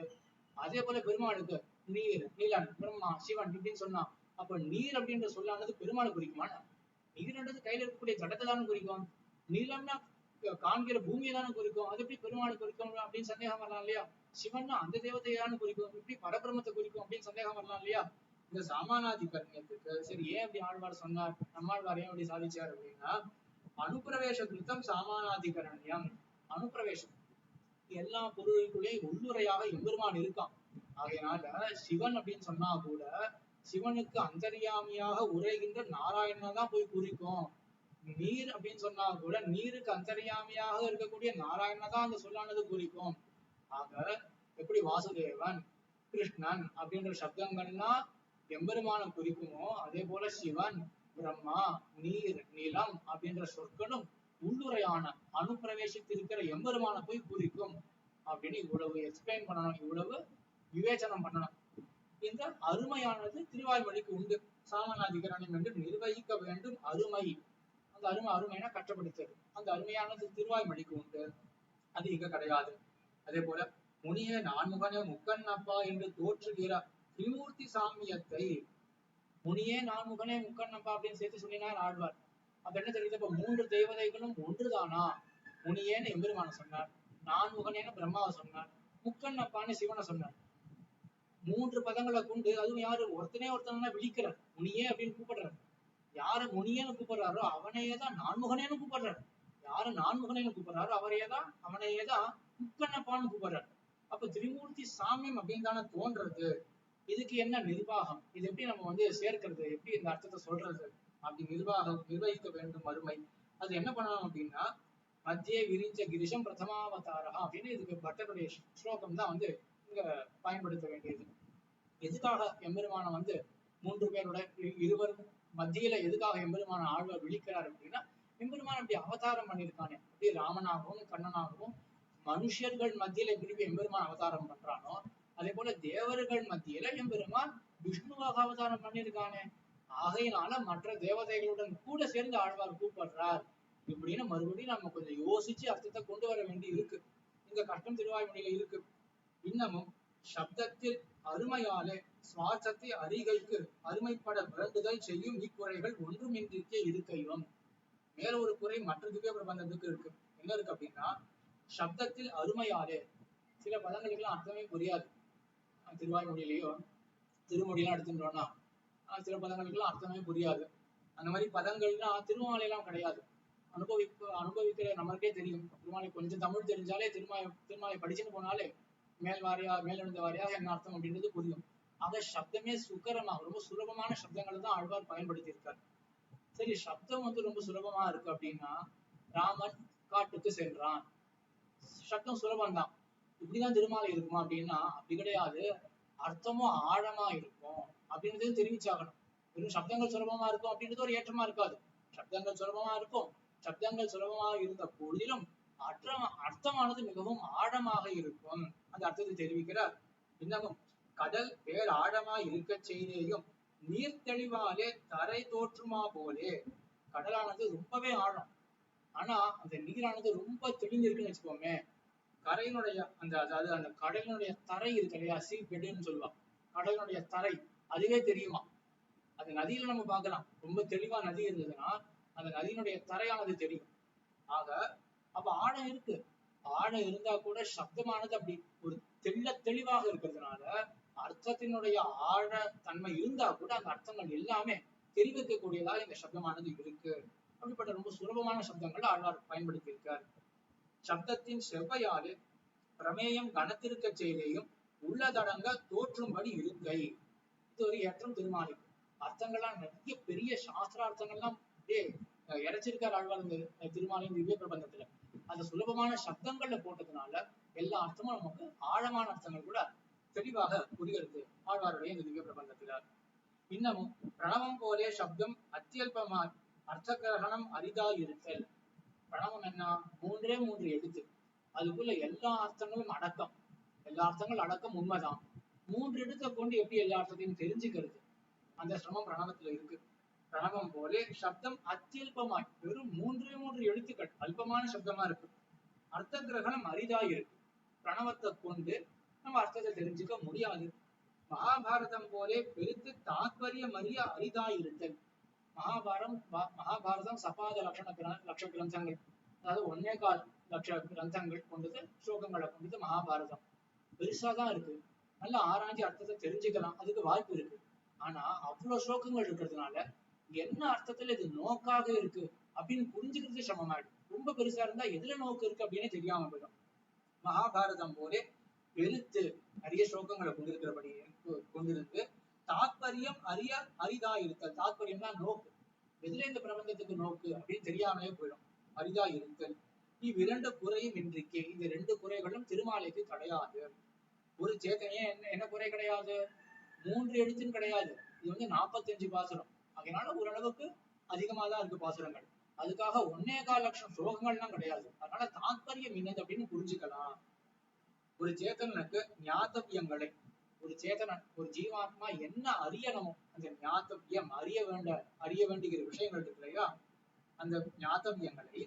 அதே போல பெருமாளுக்கு நீர், நீலன், பிரம்மா, சிவன் இப்படின்னு சொன்னா அப்ப நீர் அப்படின்ற சொல்லானது பெருமாளை குறிக்குமான? நீர்ன்றது கையில இருக்கக்கூடிய ஜடத்தை தானே குறிக்கும். நீளம்னா காண்கிற பூமியை தானே குறிக்கும். அது எப்படி பெருமாளை குறிக்கும் அப்படின்னு சந்தேகம் வரலாம் இல்லையா. சிவன்னா அந்த தேவதையான்னு குறிக்கும், இப்படி பரபிரமத்தை குறிக்கும் அப்படின்னு சந்தேகம் வரலாம் இல்லையா? இந்த சாமானாதிகரண்யத்துக்கு சரி ஏன் அப்படி ஆழ்வார் சொன்னார், நம்மாழ்வார் ஏன் அப்படி சாதிச்சார் அப்படின்னா, அனுப்பிரவேச கிருத்தம் சாமானாதிகரண்யம். அனுப்பிரவேசம் எல்லா பொருளுக்குள்ளேயும் உள்ளுரையாக எம்பெருமான் இருக்கான். ஆகையினால சிவன் அப்படின்னு சொன்னா கூட சிவனுக்கு அந்தர்யாமியாக உரைகின்ற நாராயணனை தான் போய் குறிக்கும். நீர் அப்படின்னு சொன்னா கூட நீருக்கு அந்தர்யாமியாக இருக்கக்கூடிய நாராயணனை தான் அந்த சொல்லானது குறிக்கும். ஆக எப்படி வாசுதேவன், கிருஷ்ணன் அப்படின்ற சப்தங்கள்லாம் எம்பெருமான குறிக்குமோ, அதே போல சிவன், பிரம்மா, நீர், நிலம் அப்படின்ற சொற்களும் உள்ளுரையான அனுப்பிரவேசித்திருக்கிற எம்பெருமான போய் குறிக்கும் அப்படின்னு இவ்வளவு எக்ஸ்பிளைன் பண்ணணும், இவ்வளவு விவேச்சனம் பண்ணணும். இந்த அருமையானது திருவாய்மொழிக்கு உண்டு. சாமானாதிகரணம் என்று நிர்வகிக்க வேண்டும் அருமை. அந்த அருமைனா கஷ்டப்படுத்துறது. அந்த அருமையானது திருவாய்மொழிக்கு உண்டு, அது இங்க கிடையாது. அதே போல முனிய நான்முகனே முக்கண்ணப்பா என்று தோற்றுகிற திரிமூர்த்தி சாமியத்தை முனியே நான்முகனே முக்கண்ணப்பா அப்படின்னு சேர்த்து சொன்னார் ஆழ்வார். அப்ப என்ன தெரியுது, இப்ப 3 தேவதைகளும் ஒன்றுதானா? முனியேன்னு எம்பெருமான சொன்னார், நான்முகனேன்னு பிரம்மாவை சொன்னார், முக்கண்ணப்பான்னு சிவனை சொன்னார். 3 பதங்களை கொண்டு, அதுவும் யாரு ஒருத்தனே ஒருத்தனா விழிக்கிறார், முனியே அப்படின்னு கூப்பிடுறாரு. யாரு முனியன்னு கூப்பிடுறாரோ அவனையேதான் நான்முகனேன்னு கூப்பிடுறாரு. யாரு நான்முகனேன்னு கூப்பிடுறாரோ அவரையேதான் அவனையேதான் முக்கண்ணப்பான்னு கூப்பிடுறாரு. அப்ப திரிமூர்த்தி சாமியம் அப்படின்னு தானே தோன்றது. இதுக்கு என்ன நிர்வாகம், இது எப்படி நம்ம சேர்க்கிறது, எப்படி இந்த அர்த்தத்தை சொல்றது அப்படி நிர்வகிக்க வேண்டும் அருமை. அது என்ன பண்ணணும் அப்படின்னா, மத்திய விரிஞ்ச கிரிஷம் பிரதமாவதாரா அப்படின்னு இதுக்கு பட்டருடைய ஸ்லோகம் தான் இங்க பயன்படுத்த வேண்டியது. எதுக்காக எம்பெருமான 3 பேரோட இருவரும் மத்தியில எதுக்காக எம்பெருமான ஆழ்வார் விழிக்கிறார் அப்படின்னா, எம்பெருமான் அப்படி அவதாரம் பண்ணியிருக்கானே, அப்படி ராமனாகவும் கண்ணனாகவும் மனுஷர்கள் மத்தியில எப்படி எம்பெருமான் அவதாரம் பண்றானோ, அதே போல தேவர்கள் மத்தியில எம்பெருமான் விஷ்ணுவாக அவதாரம் பண்ணியிருக்கானே. ஆகையினால மற்ற தேவதைகளுடன் கூட சேர்ந்து ஆழ்வார் கூப்பிடுறார் இப்படின்னு மறுபடியும் நம்ம கொஞ்சம் யோசிச்சு அர்த்தத்தை கொண்டு வர வேண்டி இருக்கு. இந்த கஷ்டம் திருவாய்மொழியில இருக்கு. இன்னமும் சப்தத்தில் அருமையாலே சுவாசத்தை அறிகைக்கு அருமைப்பட வேண்டுதல் செய்யும் இக்குறைகள் ஒன்றுமின்றிக்கே இருக்கையும். மேல ஒரு குறை மற்ற திவ்ய பிரபந்தத்துக்கு இருக்கு. என்ன இருக்கு அப்படின்னா, சப்தத்தில் அருமையாலே சில பதங்களுக்கு எல்லாம் அர்த்தமே புரியாது. திருவாய்மொழியிலேயோ திருமொழியெல்லாம் எடுத்துட்டோம்னா சில பதங்களுக்கு எல்லாம் அர்த்தமே புரியாது. அந்த மாதிரி பதங்கள்லாம் திருமாலையெல்லாம் கிடையாது. அனுபவிக்கிற நமக்கே தெரியும். திருமாலை கொஞ்சம் தமிழ் தெரிஞ்சாலே திருமாலை படிச்சுட்டு போனாலே மேலெழுந்த வாரியாக என்ன அர்த்தம் அப்படின்றது புரியும். ஆக சப்தமே சுகரமாக ரொம்ப சுலபமான சப்தங்களை தான் ஆழ்வார் பயன்படுத்தி இருக்காரு. சரி, சப்தம் ரொம்ப சுலபமா இருக்கு அப்படின்னா, ராமன் காட்டுக்கு சென்றான், சப்தம் சுலபம் தான். இப்படிதான் திருமாலை இருக்குமா அப்படின்னா அப்படி கிடையாது. அர்த்தமும் ஆழமா இருக்கும் அப்படின்றதையும் தெரிவிச்சாகணும். வெறும் சப்தங்கள் சுலபமா இருக்கும் அப்படின்றது ஒரு ஏற்றமா இருக்காது. சப்தங்கள் சுலபமா இருக்கும். சப்தங்கள் சுலபமாக இருந்த பொழுதிலும் அர்த்தமானது மிகவும் ஆழமாக இருக்கும். அந்த அர்த்தத்தை தெரிவிக்கிறார். இன்னமும் கடல் வேறு ஆழமா இருக்க செய்தேயும் நீர் தெளிவாலே தரை தோற்றுமா போலே. கடலானது ரொம்பவே ஆழம், ஆனா அந்த நீரானது ரொம்ப தெளிஞ்சிருக்குன்னு வச்சுக்கோமே. கரையினுடைய அதாவது அந்த கடலினுடைய தரை இருக்கு இல்லையா, சீ பெட்டுன்னு சொல்லுவாங்க. கடலினுடைய தரை அதுவே தெரியுமா. அந்த நதியில நம்ம பார்க்கலாம், ரொம்ப தெளிவா நதி இருந்ததுன்னா அந்த நதியினுடைய தரையானது தெரியும். ஆக அப்ப ஆழம் இருக்கு. ஆழம் இருந்தா கூட சப்தமானது அப்படி ஒரு தெளிவாக இருக்கிறதுனால அர்த்தத்தினுடைய ஆழ தன்மை இருந்தா கூட அந்த அர்த்தங்கள் எல்லாமே தெரிவிக்கக்கூடியதாக இந்த சப்தமானது இருக்கு. அப்படிப்பட்ட ரொம்ப சுலபமான சப்தங்களை ஆழ்வார் பயன்படுத்தி இருக்கார். சப்தத்தின் செவ்வையாலே பிரமேயம் கனத்திருக்க செய்தேயும் உள்ளதடங்க தோற்றும்படி இருக்கை. இது ஒரு ஏற்றம் திருமாலிக்கு. அர்த்தங்கள்லாம் நிறைய பெரிய சாஸ்திரார்த்தங்கள்லாம் இறைச்சிருக்கார் ஆழ்வார் இந்த திருமாலின் திவ்ய பிரபந்தத்துல. அந்த சுலபமான சப்தங்கள்ல போட்டதுனால எல்லா அர்த்தமும் நமக்கு ஆழமான அர்த்தங்கள் கூட தெளிவாக புரிகிறது ஆழ்வாருடைய இந்த திவ்ய பிரபந்தத்துல. இன்னமும் பிரணவம் போலே சப்தம் அத்தியல்பமாய் அர்த்த கிரகணம் அரிதாய் இருத்தல். பிரணவம் என்ன, 3 எழுத்து, அதுக்குள்ள எல்லா அர்த்தங்களும் அடக்கம். எல்லா அர்த்தங்களும் அடக்கம் உண்மைதான். 3 எழுத்தை கொண்டு எப்படி எல்லா அர்த்தத்தையும் தெரிஞ்சுக்கிறது, அந்த சிரமம் பிரணவத்துல இருக்கு. பிரணவம் போலே சப்தம் அத்தியல்பமாய் வெறும் 3 எழுத்துக்கள் அல்பமான சப்தமா இருக்கு. அர்த்த கிரகணம் அரிதாய் இருக்கு. பிரணவத்தை கொண்டு நம்ம அர்த்தத்தை தெரிஞ்சுக்க முடியாது. மகாபாரதம் போலே பெருத்து தாத்பரியம் அறிய அரிதாய் இருத்தல். மகாபாரதம் சபாத லட்ச கிரந்தங்கள், அதாவது 1.25 லட்ச கிரந்தங்கள் கொண்டது, ஸ்லோகங்களை கொண்டது மகாபாரதம். பெருசாதான் இருக்கு. நல்லா ஆராய்ச்சி அர்த்தத்தை தெரிஞ்சுக்கலாம், அதுக்கு வாய்ப்பு இருக்கு. ஆனா அவ்வளவு ஸ்லோகங்கள் இருக்கிறதுனால என்ன அர்த்தத்துல இது நோக்காக இருக்கு அப்படின்னு புரிஞ்சுக்கிறது சிரமமாயிடும். ரொம்ப பெருசா இருந்தா எதுல நோக்கு இருக்கு அப்படின்னு தெரியாம போயிடும். மகாபாரதம் போலே பெருத்து நிறைய ஸ்லோகங்களை கொண்டிருக்கிறபடி கொண்டிருக்கு. தாத்பரியம் அரிதா இருத்தல். தாத்பரியம்னா நோக்கு, எதுல இந்த பிரபஞ்சத்துக்கு நோக்கு அப்படின்னு தெரியாமலே போயிடும். அரிதா இருத்தல். இவ்விரண்டு குறையும் இன்றைக்கு, இந்த ரெண்டு குறைகளும் திருமாலைக்கு கிடையாது. ஒரு சேத்தனையே என்ன குறை கிடையாது? 3 எழுத்துன்னு கிடையாது. இது வந்து 45 பாசுரம். அதனால ஓரளவுக்கு அதிகமா தான் இருக்கு பாசுரங்கள். அதுக்காக 1.25 லட்சம் ஸ்லோகங்கள்லாம் கிடையாது. அதனால தாத்பரியம் என்னது அப்படின்னு புரிஞ்சுக்கலாம். ஒரு சேத்தனுக்கு ஞாத்தவியங்களை, ஒரு சேதனன் ஒரு ஜீவாத்மா என்ன அறியணுமோ அந்த ஞாத்தவியம் அறிய வேண்டிய விஷயங்கள் இருக்கு இல்லையா, அந்த ஞாத்தவியங்களை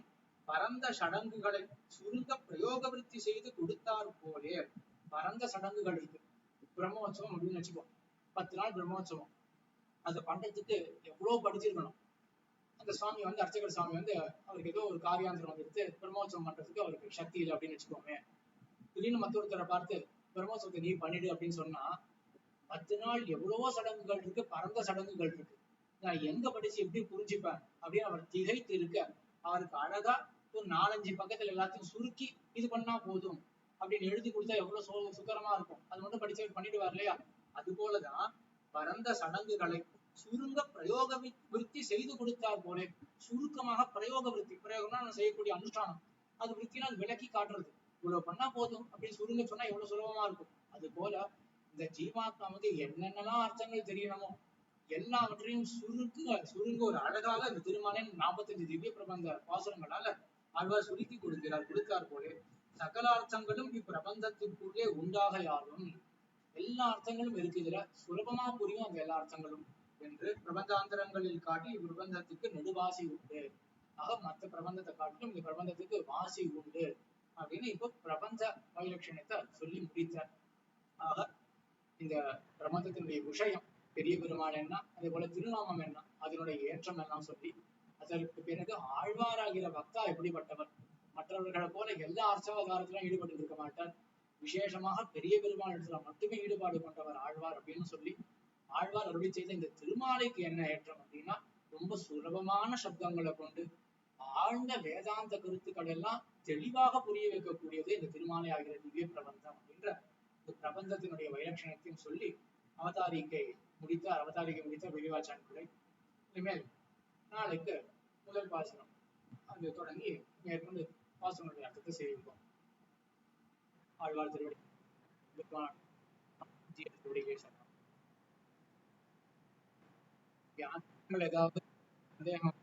பரந்த சடங்குகளை சுருங்க பிரயோக விருத்தி செய்து கொடுத்தார் போலே. பரந்த சடங்குகள் இருக்கு. பிரம்மோற்சவம் அப்படின்னு வச்சுக்கோ, 10 நாள் பிரம்மோற்சவம். அதை பண்றதுக்கு எவ்வளவு படிச்சிருக்கணும். அந்த சுவாமி வந்து அர்ச்சகர் சுவாமி வந்து அவருக்கு ஏதோ ஒரு காரியாந்திரம் வந்துடுத்து பிரம்மோற்சவம் பண்றதுக்கு அவருக்கு சக்தி இல்லை அப்படின்னு வச்சுக்கோமே. திடீர்னு மற்றொருத்தரை பார்த்து பிரம்மோற்சவத்தை நீ பண்ணிடு அப்படின்னு சொன்னா 10 நாள் எவ்வளவோ சடங்குகள் இருக்கு, பரந்த சடங்குகள் இருக்கு. நான் எங்க படிச்சு எப்படி புரிஞ்சுப்பேன் அப்படின்னு அவர் திகைத்து இருக்க, அவருக்கு அழகா ஒரு 4-5 பக்கத்துல எல்லாத்தையும் சுருக்கி இது பண்ணா போதும் அப்படின்னு எழுதி கொடுத்தா எவ்வளவு சுகரமா இருக்கும். அது மட்டும் படிச்சு பண்ணிடுவார் இல்லையா. அது போலதான் பரந்த சடங்குகளை சுருங்க பிரயோக விருத்தி செய்து கொடுத்தார் போலே. சுருக்கமாக பிரயோக விருத்தி, பிரயோகம்னா நம்ம செய்யக்கூடிய அனுஷ்டானம், அது விருத்தினா அது விளக்கி காட்டுறது. இவ்வளவு பண்ணா போதும் அப்படின்னு சுருங்க சொன்னா எவ்வளவு சுலபமா இருக்கும். அது போல இந்த ஜீவாத்மாவுக்கு என்னென்னலாம் அர்த்தங்கள் தெரியணுமோ எல்லாவற்றையும் சுருங்க ஒரு அழகாக இந்த திருமாலின் 45 திவ்ய பிரபந்த பாசுரங்களால ஆழ்வார் சுருக்கி கொடுத்தார் போலே. சகல அர்த்தங்களும் இப்பிரபந்தத்திற்குள்ளே உண்டாக யாரும். எல்லா அர்த்தங்களும் இருக்கு இதுல, சுலபமா புரியும் அந்த எல்லா அர்த்தங்களும் என்று பிரபந்தாந்தரங்களில் காட்டி இப்பிரபந்தத்துக்கு நெடுவாசி உண்டு. ஆக மற்ற பிரபந்தத்தை காட்டிலும் இந்த பிரபந்தத்துக்கு வாசி உண்டு அப்படின்னு இப்போ பிரபஞ்ச வைலட்சணத்தை சொல்லி முடித்தார். ஆக இந்த பிரபந்தத்தினுடைய விஷயம், பெரிய பெருமாள் என்ன, அதே போல திருநாமம் என்ன, அதனுடைய ஏற்றம் எல்லாம் சொல்லி அதற்கு பிறகு ஆழ்வாராகிற பக்தா எப்படிப்பட்டவர், மற்றவர்களை போல எல்லா அர்ச்சாவதாரத்திலும் ஈடுபட்டு இருக்க மாட்டார், விசேஷமாக பெரிய பெருமாள் மட்டுமே ஈடுபாடு கொண்டவர் ஆழ்வார் அப்படின்னு சொல்லி ஆழ்வார் அருளி செய்த இந்த திருமாலைக்கு என்ன ஏற்றம் அப்படின்னா ரொம்ப சுலபமான சப்தங்களை கொண்டு ஆழ்ந்த வேதாந்த கருத்துக்கள் எல்லாம் தெளிவாக புரிய வைக்கக்கூடியது இந்த திருமாலை ஆகிற திவ்ய பிரபந்தம் அப்படின்ற இந்த பிரபந்தத்தினுடைய வைலட்சணத்தையும் சொல்லி அவதாரிக்கை முடித்த பெரியவாச்சான் பிள்ளை. இனிமேல் நாளைக்கு முதல் பாசனம் அது தொடங்கி மேற்கொண்டு பாசனுடைய அர்த்தத்தை செய்வோம். ஆழ்வார் திருவடி ஏதாவது சந்தேகம்